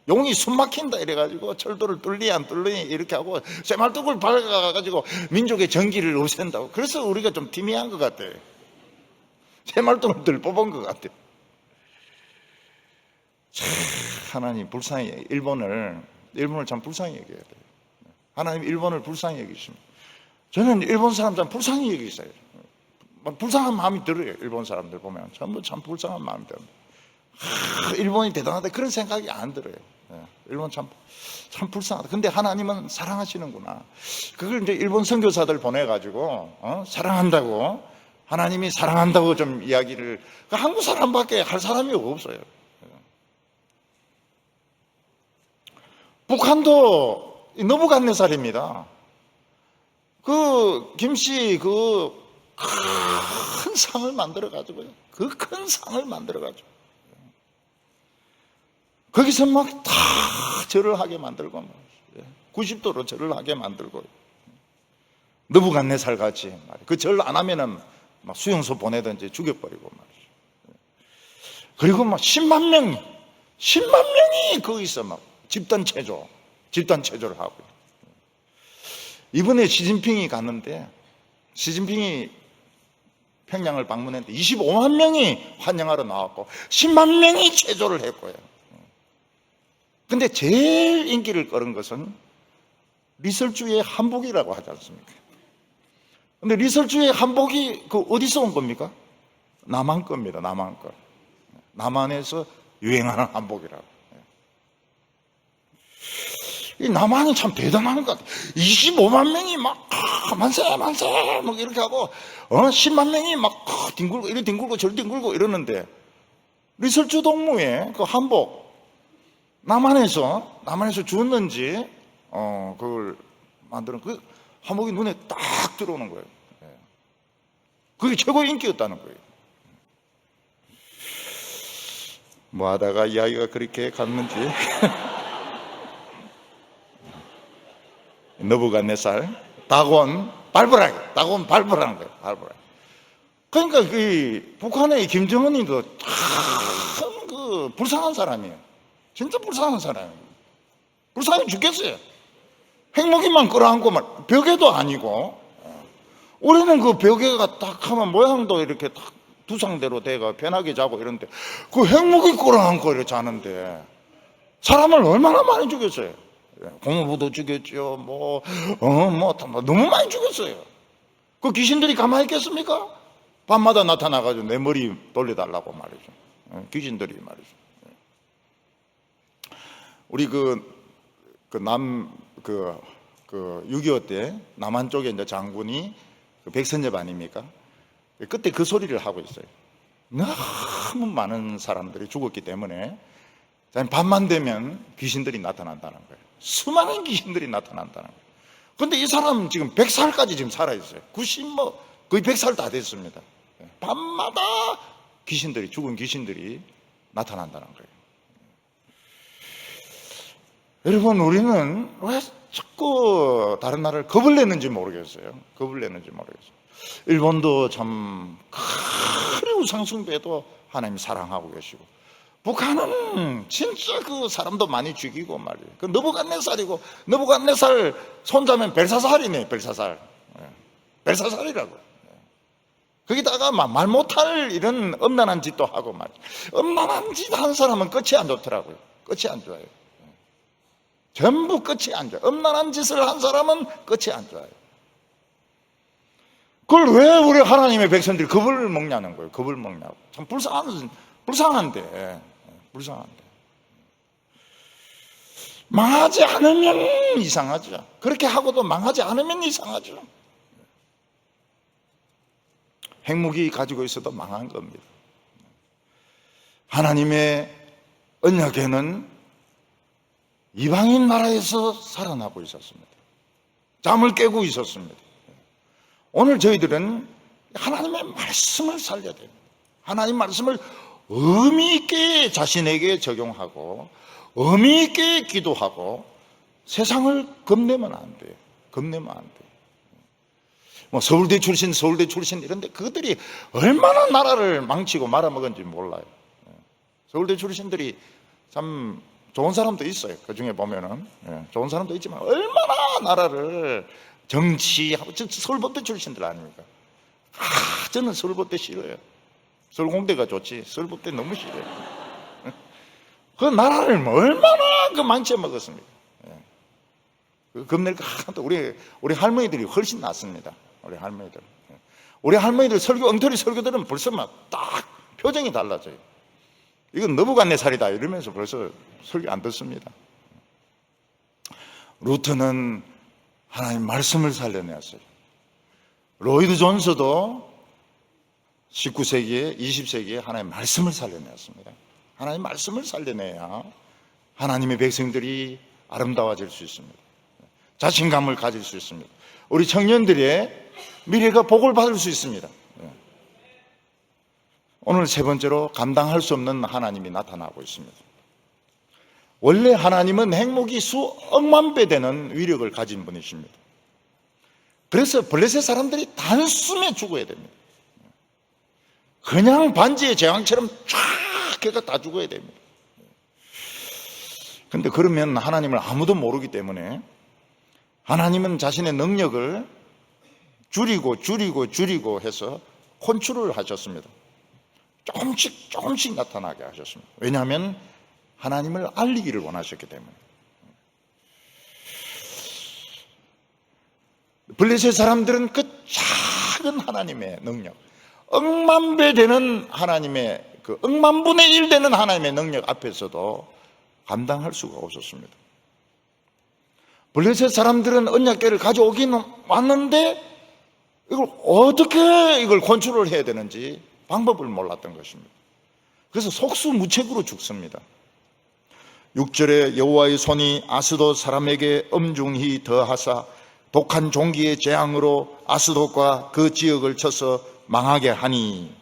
S1: 용이 숨 막힌다 이래가지고 철도를 뚫리 안 뚫리 이렇게 하고 쇠말뚝을 박아가지고 민족의 전기를 없앤다고. 그래서 우리가 좀 팀이한 것 같아요. 쇠말뚝을 들 뽑은 것 같아요. 참 하나님 불쌍히 일본을 참 불쌍히 여겨야 돼요. 하나님 일본을 불쌍히 여기십니다. 저는 일본 사람 참 불쌍히 여기세요. 불쌍한 마음이 들어요. 일본 사람들 보면 전부 참 불쌍한 마음이 들어요. 일본이 대단하다 그런 생각이 안 들어요. 일본 참 불쌍하다. 근데 하나님은 사랑하시는구나. 그걸 이제 일본 선교사들 보내가지고 사랑한다고 하나님이 사랑한다고 좀 이야기를 한국 사람밖에 할 사람이 없어요. 북한도 너부갓네살입니다. 그 김씨 그 큰 상을 만들어가지고요. 그 큰 상을 만들어가지고 거기서 막 다 절을 하게 만들고 90도로 절을 하게 만들고 너부갓네살 같이 그 절 안 하면은 막 수용소 보내든지 죽여버리고 말이죠. 그리고 막 10만 명이 거기서 막 집단 체조를 하고. 이번에 시진핑이 갔는데 시진핑이 평양을 방문했는데 25만 명이 환영하러 나왔고 10만 명이 체조를 했고요. 근데 제일 인기를 끌은 것은 리설주의 한복이라고 하지 않습니까? 근데 리설주의 한복이 어디서 온 겁니까? 남한 겁니다. 남한 거. 남한에서 유행하는 한복이라고. 이 남한이 참 대단한 것 같아요. 25만 명이 막 만세 만세 막 이렇게 하고 10만 명이 막 뒹굴고 이리 뒹굴고 저리 뒹굴고 이러는데 리설주 동무의 그 한복 남한에서 주었는지 그걸 만드는 그 한복이 눈에 딱 들어오는 거예요. 그게 최고의 인기였다는 거예요. 뭐 하다가 이야기가 그렇게 갔는지. 너부갓네살, 다곤 발부라는 거예요. 발부라. 그러니까 북한의 김정은이도 참 불쌍한 사람이에요. 진짜 불쌍한 사람이에요. 불쌍해 죽겠어요. 핵무기만 끌어안고 벽에도 아니고, 우리는 그 벽에가 딱 하면 모양도 이렇게 딱 두상대로 돼가 편하게 자고 이런데 그 핵무기 끌어안고 이렇게 자는데 사람을 얼마나 많이 죽였어요. 공무부도 죽였죠. 너무 많이 죽였어요. 그 귀신들이 가만히 있겠습니까? 밤마다 나타나가지고 내 머리 돌려달라고 말이죠. 귀신들이 말이죠. 우리 6.25 때 남한 쪽에 이제 장군이 백선엽 아닙니까? 그때 그 소리를 하고 있어요. 너무 많은 사람들이 죽었기 때문에 밤만 되면 귀신들이 나타난다는 거예요. 수많은 귀신들이 나타난다는 거예요. 그런데 이 사람 지금 100살까지 지금 살아있어요. 거의 100살 다 됐습니다. 밤마다 죽은 귀신들이 나타난다는 거예요. 여러분, 우리는 왜 자꾸 다른 나라를 겁을 내는지 모르겠어요. 일본도 참 큰 우상숭배도 하나님 사랑하고 계시고, 북한은 진짜 그 사람도 많이 죽이고 말이에요. 그 너부갓네살이고, 너부갓네살 손자면 벨사살이네, 벨사살. 벨사살이라고. 거기다가 말 못할 이런 엄난한 짓도 하고 말이에요. 엄난한 짓 한 사람은 끝이 안 좋더라고요. 끝이 안 좋아요. 전부 끝이 안 좋아요. 엄난한 짓을 한 사람은 끝이 안 좋아요. 그걸 왜 우리 하나님의 백성들이 겁을 먹냐는 거예요. 겁을 먹냐고. 참 불쌍한데. 망하지 않으면 이상하죠. 그렇게 하고도 망하지 않으면 이상하죠. 핵무기 가지고 있어도 망한 겁니다. 하나님의 언약에는 이방인 나라에서 살아나고 있었습니다. 잠을 깨고 있었습니다. 오늘 저희들은 하나님의 말씀을 살려야 됩니다. 하나님 말씀을 의미 있게 자신에게 적용하고 의미 있게 기도하고 세상을 겁내면 안 돼요. 서울대 출신 이런데 그들이 얼마나 나라를 망치고 말아먹은지 몰라요. 서울대 출신들이 참 좋은 사람도 있어요. 그 중에 보면은 좋은 사람도 있지만 얼마나 나라를 정치하고, 서울법대 출신들 아닙니까? 저는 서울법대 싫어요. 서울공대가 좋지 서울법대 너무 싫어요. 그 나라를 얼마나 망쳐 먹었습니까? 그 겁낼 거 하나도. 우리 할머니들이 훨씬 낫습니다. 우리 할머니들 엉터리 설교들은 벌써 막 딱 표정이 달라져요. 이건 너부갓네살이다 이러면서 벌써 설교 안 듣습니다. 루트는 하나님 말씀을 살려내었어요. 로이드 존스도 19세기에 20세기에 하나님 말씀을 살려내었습니다. 하나님 말씀을 살려내야 하나님의 백성들이 아름다워질 수 있습니다. 자신감을 가질 수 있습니다. 우리 청년들의 미래가 복을 받을 수 있습니다. 오늘 세 번째로 감당할 수 없는 하나님이 나타나고 있습니다. 원래 하나님은 핵무기 수억만 배 되는 위력을 가진 분이십니다. 그래서 블레셋 사람들이 단숨에 죽어야 됩니다. 그냥 반지의 제왕처럼 쫙 해가 다 죽어야 됩니다. 그런데 그러면 하나님을 아무도 모르기 때문에 하나님은 자신의 능력을 줄이고 해서 컨트롤을 하셨습니다. 조금씩 나타나게 하셨습니다. 왜냐하면 하나님을 알리기를 원하셨기 때문에. 블레셋 사람들은 그 작은 하나님의 능력, 억만배 되는 하나님의 그 억만분의 1 되는 하나님의 능력 앞에서도 감당할 수가 없었습니다. 블레셋 사람들은 언약궤를 가져오긴 왔는데 이걸 어떻게 이걸 컨트롤 해야 되는지 방법을 몰랐던 것입니다. 그래서 속수무책으로 죽습니다. 6절에 여호와의 손이 아스돗 사람에게 엄중히 더하사 독한 종기의 재앙으로 아스돗과 그 지역을 쳐서 망하게 하니,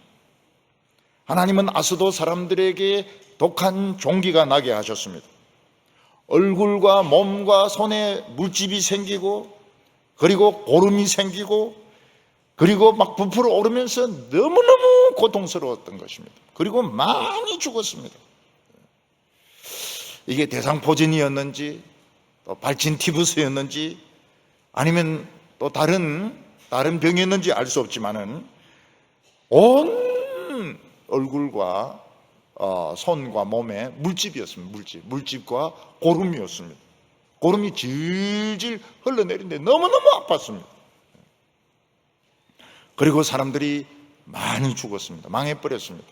S1: 하나님은 아스돗 사람들에게 독한 종기가 나게 하셨습니다. 얼굴과 몸과 손에 물집이 생기고, 그리고 고름이 생기고, 그리고 막 부풀어 오르면서 너무너무 고통스러웠던 것입니다. 그리고 많이 죽었습니다. 이게 대상포진이었는지 또 발진티부스였는지 아니면 또 다른 병이었는지 알 수 없지만은 온 얼굴과 손과 몸에 물집이었습니다. 물집과 고름이었습니다. 고름이 질질 흘러내리는데 너무너무 아팠습니다. 그리고 사람들이 많이 죽었습니다. 망해버렸습니다.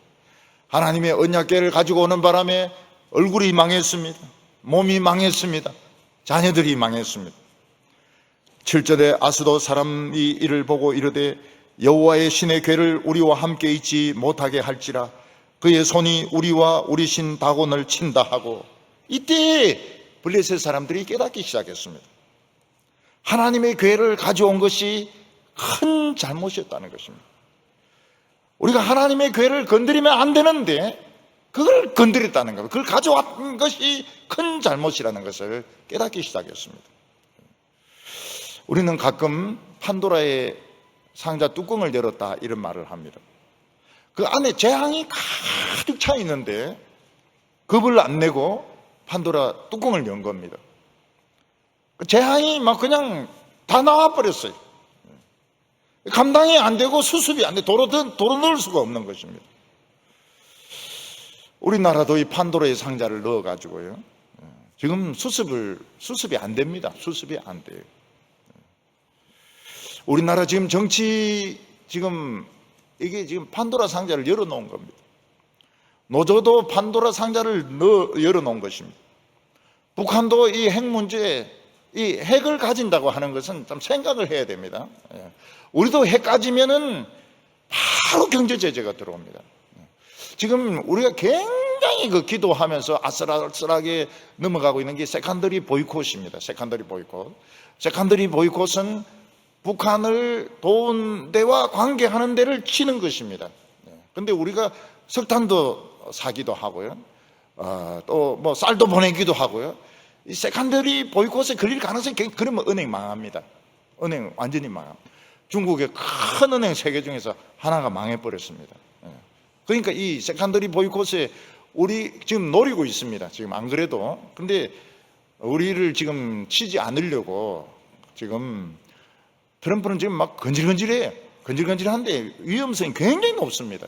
S1: 하나님의 언약궤를 가지고 오는 바람에 얼굴이 망했습니다. 몸이 망했습니다. 자녀들이 망했습니다. 7절에 아스돗 사람이 이를 보고 이르되 여호와의 신의 궤를 우리와 함께 있지 못하게 할지라 그의 손이 우리와 우리 신 다곤을 친다 하고, 이때 블레셋 사람들이 깨닫기 시작했습니다. 하나님의 궤를 가져온 것이 큰 잘못이었다는 것입니다. 우리가 하나님의 궤를 건드리면 안 되는데 그걸 건드렸다는 것, 그걸 가져왔던 것이 큰 잘못이라는 것을 깨닫기 시작했습니다. 우리는 가끔 판도라의 상자 뚜껑을 열었다 이런 말을 합니다. 그 안에 재앙이 가득 차 있는데 겁을 안 내고 판도라 뚜껑을 연 겁니다. 재앙이 막 그냥 다 나와버렸어요. 감당이 안 되고 수습이 안 돼. 도로 넣을 수가 없는 것입니다. 우리나라도 이 판도라의 상자를 넣어가지고요, 지금 수습이 안 됩니다. 수습이 안 돼요. 우리나라 지금 정치, 이게 지금 판도라 상자를 열어놓은 겁니다. 노조도 판도라 상자를 열어놓은 것입니다. 북한도 이 핵 문제에, 이 핵을 가진다고 하는 것은 좀 생각을 해야 됩니다. 우리도 핵 가지면은 바로 경제 제재가 들어옵니다. 지금 우리가 굉장히 기도하면서 아슬아슬하게 넘어가고 있는 게 세컨더리 보이콧입니다. 세컨더리 보이콧은 북한을 도운 데와 관계하는 데를 치는 것입니다. 그런데 우리가 석탄도 사기도 하고요, 또 뭐 쌀도 보내기도 하고요. 이 세컨더리 보이콧에 걸릴 가능성이, 그러면 은행 망합니다. 은행 완전히 망합니다. 중국의 큰 은행 3개 중에서 하나가 망해버렸습니다. 그러니까 이 세컨더리 보이콧에 우리 지금 노리고 있습니다. 지금 안 그래도. 근데 우리를 지금 치지 않으려고 지금 트럼프는 지금 막 건질건질해요. 건질건질한데 위험성이 굉장히 높습니다.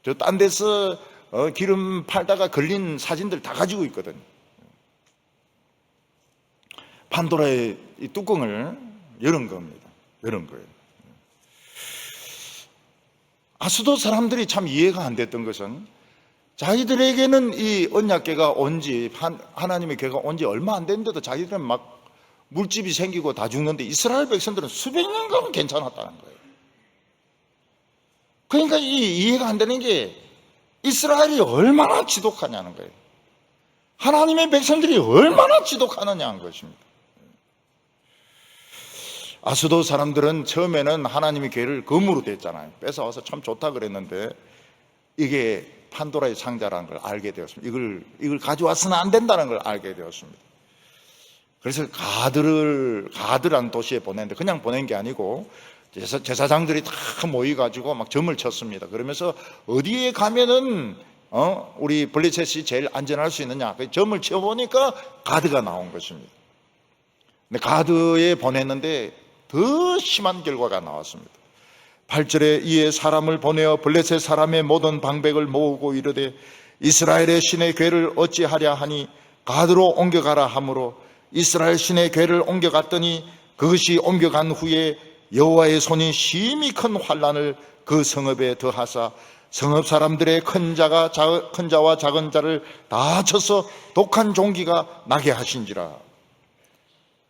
S1: 저 딴 데서 기름 팔다가 걸린 사진들 다 가지고 있거든요. 판도라의 이 뚜껑을 열은 겁니다. 열은 거예요. 아스돗 사람들이 참 이해가 안 됐던 것은, 자기들에게는 이 언약궤가 온지, 하나님의 궤가 온지 얼마 안 됐는데도 자기들은 막 물집이 생기고 다 죽는데 이스라엘 백성들은 수백 년간 괜찮았다는 거예요. 그러니까 이해가 안 되는 게 이스라엘이 얼마나 지독하냐는 거예요. 하나님의 백성들이 얼마나 지독하느냐는 것입니다. 아스돗 사람들은 처음에는 하나님의 궤를 검으로 댔잖아요. 뺏어와서 참 좋다 그랬는데 이게 판도라의 상자라는 걸 알게 되었습니다. 이걸 가져와서는 안 된다는 걸 알게 되었습니다. 그래서 가드라는 도시에 보냈는데, 그냥 보낸 게 아니고 제사장들이 다 모여가지고 막 점을 쳤습니다. 그러면서 어디에 가면은 우리 블레셋이 제일 안전할 수 있느냐, 점을 쳐보니까 가드가 나온 것입니다. 근데 가드에 보냈는데 더 심한 결과가 나왔습니다. 8절에 이에 사람을 보내어 블레셋 사람의 모든 방백을 모으고 이르되 이스라엘의 신의 궤를 어찌하랴 하니 가드로 옮겨가라 하므로 이스라엘 신의 궤를 옮겨갔더니 그것이 옮겨간 후에 여호와의 손이 심히 큰 환난을 그 성읍에 더하사 성읍 사람들의 큰 자와 작은 자를 다 쳐서 독한 종기가 나게 하신지라.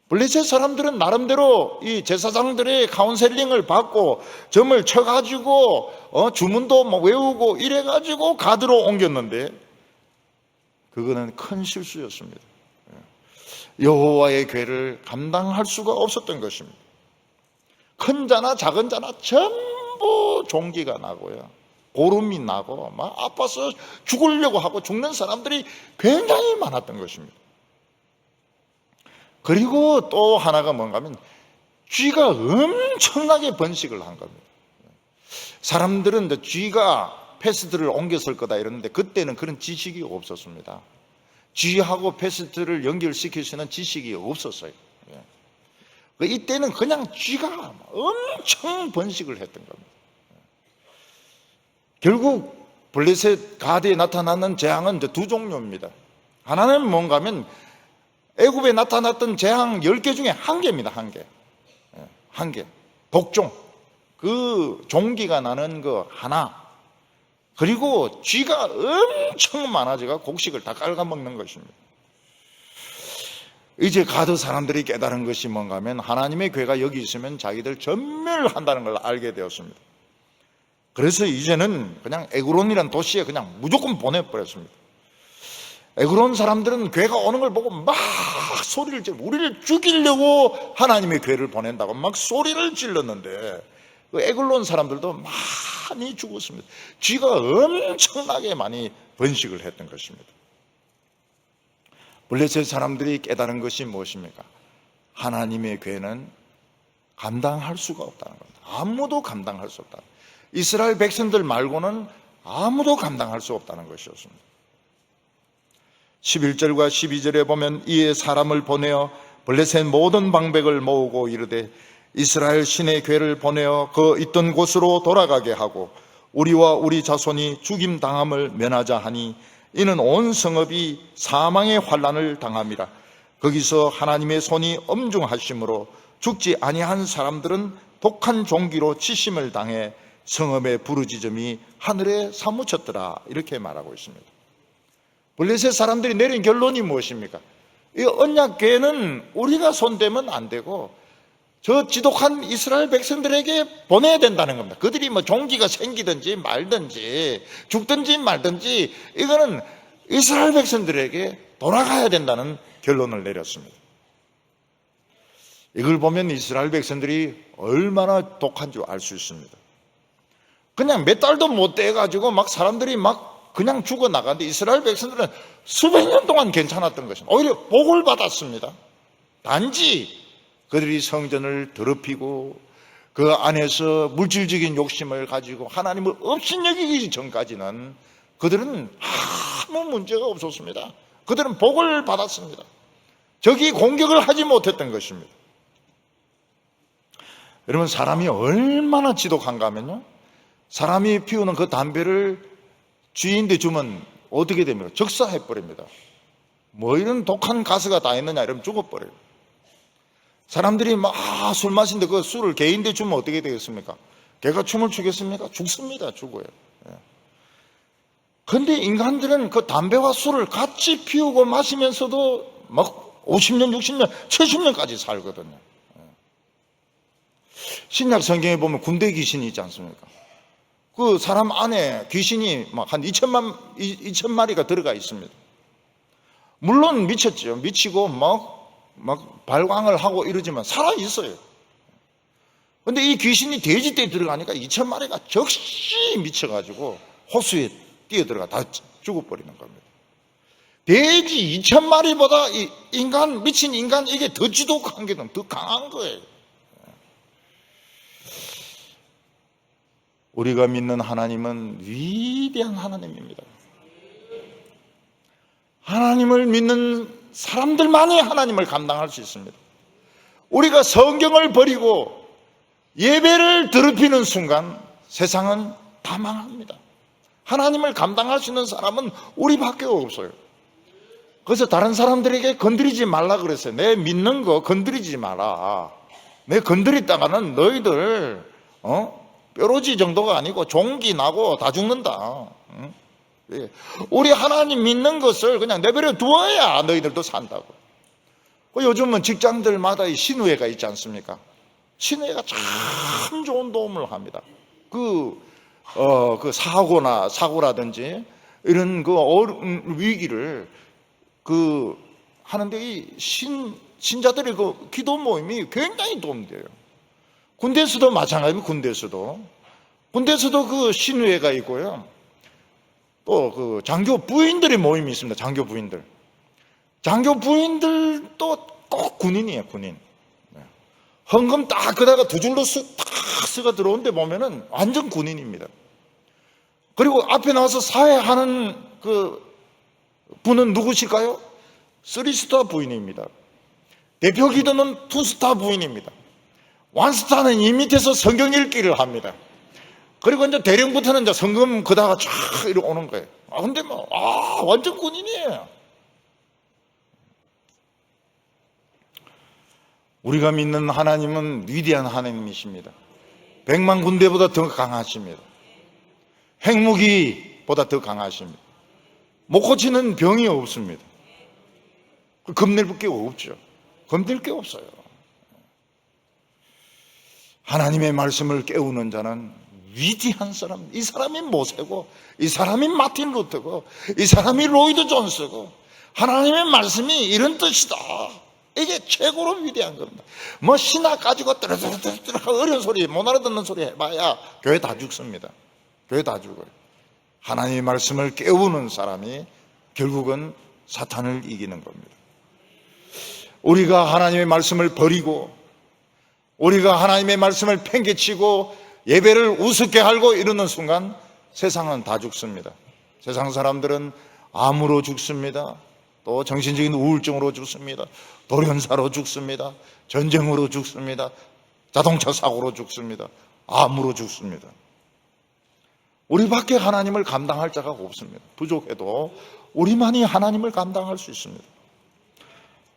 S1: 블레셋 사람들은 나름대로 이 제사장들의 카운셀링을 받고 점을 쳐가지고 주문도 외우고 이래가지고 가드로 옮겼는데 그거는 큰 실수였습니다. 여호와의 궤를 감당할 수가 없었던 것입니다. 큰 자나 작은 자나 전부 종기가 나고요, 고름이 나고 막 아파서 죽으려고 하고 죽는 사람들이 굉장히 많았던 것입니다. 그리고 또 하나가 뭔가 하면 쥐가 엄청나게 번식을 한 겁니다. 사람들은 쥐가 패스트를 옮겼을 거다 이러는데 그때는 그런 지식이 없었습니다. 쥐하고 패스트를 연결시킬 수 있는 지식이 없었어요. 이때는 그냥 쥐가 엄청 번식을 했던 겁니다. 결국 블레셋 가드에 나타나는 재앙은 두 종류입니다. 하나는 뭔가 하면 애굽에 나타났던 재앙 10개 중에 1개입니다. 1개. 1개. 독종. 그 종기가 나는 거 하나. 그리고 쥐가 엄청 많아져가 곡식을 다 깔아먹는 것입니다. 이제 가드 사람들이 깨달은 것이 뭔가 하면 하나님의 궤가 여기 있으면 자기들 전멸한다는 걸 알게 되었습니다. 그래서 이제는 그냥 에그론이라는 도시에 그냥 무조건 보내버렸습니다. 에그론 사람들은 궤가 오는 걸 보고 막 소리를 질러, 우리를 죽이려고 하나님의 궤를 보낸다고 막 소리를 질렀는데 그 에글론 사람들도 많이 죽었습니다. 쥐가 엄청나게 많이 번식을 했던 것입니다. 블레셋 사람들이 깨달은 것이 무엇입니까? 하나님의 궤는 감당할 수가 없다는 겁니다. 아무도 감당할 수 없다. 이스라엘 백성들 말고는 아무도 감당할 수 없다는 것이었습니다. 11절과 12절에 보면 이에 사람을 보내어 블레셋 모든 방백을 모으고 이르되 이스라엘 신의 궤를 보내어 그 있던 곳으로 돌아가게 하고 우리와 우리 자손이 죽임 당함을 면하자 하니 이는 온 성읍이 사망의 환난을 당함이라. 거기서 하나님의 손이 엄중하심으로 죽지 아니한 사람들은 독한 종기로 치심을 당해 성읍의 부르짖음이 하늘에 사무쳤더라. 이렇게 말하고 있습니다. 블레셋 사람들이 내린 결론이 무엇입니까? 이 언약궤는 우리가 손대면 안 되고 저 지독한 이스라엘 백성들에게 보내야 된다는 겁니다. 그들이 뭐 종기가 생기든지 말든지 죽든지 말든지 이거는 이스라엘 백성들에게 돌아가야 된다는 결론을 내렸습니다. 이걸 보면 이스라엘 백성들이 얼마나 독한 줄 알 수 있습니다. 그냥 몇 달도 못 돼가지고 막 사람들이 막 그냥 죽어나가는데 이스라엘 백성들은 수백 년 동안 괜찮았던 것입니다. 오히려 복을 받았습니다. 단지 그들이 성전을 더럽히고 그 안에서 물질적인 욕심을 가지고 하나님을 업신여기기 전까지는 그들은 아무 문제가 없었습니다. 그들은 복을 받았습니다. 적이 공격을 하지 못했던 것입니다. 여러분, 사람이 얼마나 지독한가 하면요, 사람이 피우는 그 담배를 주인한테 주면 어떻게 됩니까? 적사해버립니다. 뭐 이런 독한 가스가 다 있느냐 이러면 죽어버려요. 사람들이 막 술 마신데 그 술을 개인데 주면 어떻게 되겠습니까? 개가 춤을 추겠습니까? 죽습니다. 죽어요. 그런데 인간들은 그 담배와 술을 같이 피우고 마시면서도 막 50년, 60년, 70년까지 살거든요. 신약 성경에 보면 군대 귀신이 있지 않습니까? 그 사람 안에 귀신이 막 한 2천 마리가 들어가 있습니다. 물론 미쳤죠. 미치고 막 발광을 하고 이러지만 살아있어요. 근데 이 귀신이 돼지떼에 들어가니까 2천 마리가 적시 미쳐가지고 호수에 뛰어들어가 다 죽어버리는 겁니다. 돼지 2천 마리보다 이 인간, 미친 인간, 이게 더 지독한 게 더 강한 거예요. 우리가 믿는 하나님은 위대한 하나님입니다. 하나님을 믿는 사람들만이 하나님을 감당할 수 있습니다. 우리가 성경을 버리고 예배를 더럽히는 순간 세상은 다 망합니다. 하나님을 감당할 수 있는 사람은 우리밖에 없어요. 그래서 다른 사람들에게 건드리지 말라 그랬어요. 내 믿는 거 건드리지 마라. 내 건드렸다가는 너희들 뾰루지 정도가 아니고 종기 나고 다 죽는다. 우리 하나님 믿는 것을 그냥 내버려 두어야 너희들도 산다고. 요즘은 직장들마다 이 신우회가 있지 않습니까? 신우회가 참 좋은 도움을 합니다. 그 사고라든지 이런 위기를 하는데 이 신자들의 기도 모임이 굉장히 도움돼요. 군대에서도 마찬가지입니다. 군대에서도 그 신우회가 있고요. 또 장교 부인들의 모임이 있습니다. 장교 부인들도 꼭 군인이에요. 군인. 헌금 딱 그다가 두 줄로 딱 쓰가 들어오는데 보면은 완전 군인입니다. 그리고 앞에 나와서 사회하는 분은 누구실까요? 3스타 부인입니다. 대표 기도는 2스타 부인입니다. 1스타는 이 밑에서 성경 읽기를 합니다. 그리고 이제 대령부터는 이제 성금 그다가 쫙 이렇게 오는 거예요. 근데 완전 군인이에요. 우리가 믿는 하나님은 위대한 하나님이십니다. 100만 군대보다 더 강하십니다. 핵무기보다 더 강하십니다. 못 고치는 병이 없습니다. 겁낼 게 없죠. 겁낼 게 없어요. 하나님의 말씀을 깨우는 자는 위대한 사람. 이 사람이 모세고, 이 사람이 마틴 루터고, 이 사람이 로이드 존스고, 하나님의 말씀이 이런 뜻이다. 이게 최고로 위대한 겁니다. 신학 가지고 뜨르르르르 어려운 소리, 못 알아듣는 소리 해봐야 교회 다 죽습니다. 교회 다 죽어요. 하나님의 말씀을 깨우는 사람이 결국은 사탄을 이기는 겁니다. 우리가 하나님의 말씀을 버리고, 우리가 하나님의 말씀을 팽개치고 예배를 우습게 하고 이러는 순간 세상은 다 죽습니다. 세상 사람들은 암으로 죽습니다. 또 정신적인 우울증으로 죽습니다. 돌연사로 죽습니다. 전쟁으로 죽습니다. 자동차 사고로 죽습니다. 암으로 죽습니다. 우리밖에 하나님을 감당할 자가 없습니다. 부족해도 우리만이 하나님을 감당할 수 있습니다.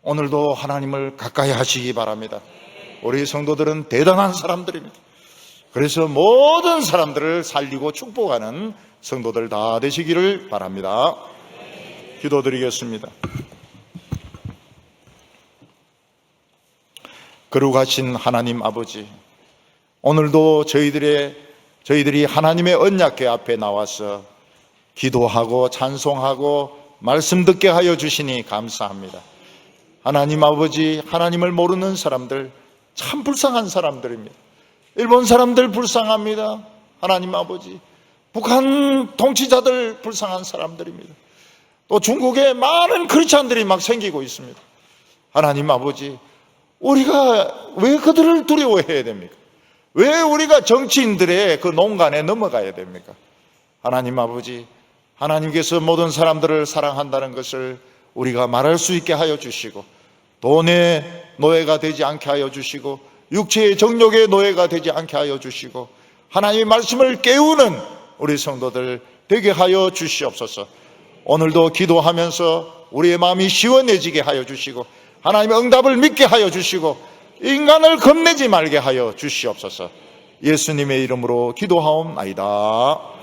S1: 오늘도 하나님을 가까이 하시기 바랍니다. 우리 성도들은 대단한 사람들입니다. 그래서 모든 사람들을 살리고 축복하는 성도들 다 되시기를 바랍니다. 기도드리겠습니다. 거룩하신 하나님 아버지, 오늘도 저희들이 하나님의 언약궤 앞에 나와서 기도하고 찬송하고 말씀 듣게 하여 주시니 감사합니다. 하나님 아버지, 하나님을 모르는 사람들 참 불쌍한 사람들입니다. 일본 사람들 불쌍합니다. 하나님 아버지, 북한 통치자들 불쌍한 사람들입니다. 또 중국에 많은 크리스찬들이 막 생기고 있습니다. 하나님 아버지, 우리가 왜 그들을 두려워해야 됩니까? 왜 우리가 정치인들의 그 농간에 넘어가야 됩니까? 하나님 아버지, 하나님께서 모든 사람들을 사랑한다는 것을 우리가 말할 수 있게 하여 주시고, 돈의 노예가 되지 않게 하여 주시고, 육체의 정욕의 노예가 되지 않게 하여 주시고, 하나님의 말씀을 깨우는 우리 성도들 되게 하여 주시옵소서. 오늘도 기도하면서 우리의 마음이 시원해지게 하여 주시고, 하나님의 응답을 믿게 하여 주시고, 인간을 겁내지 말게 하여 주시옵소서. 예수님의 이름으로 기도하옵나이다.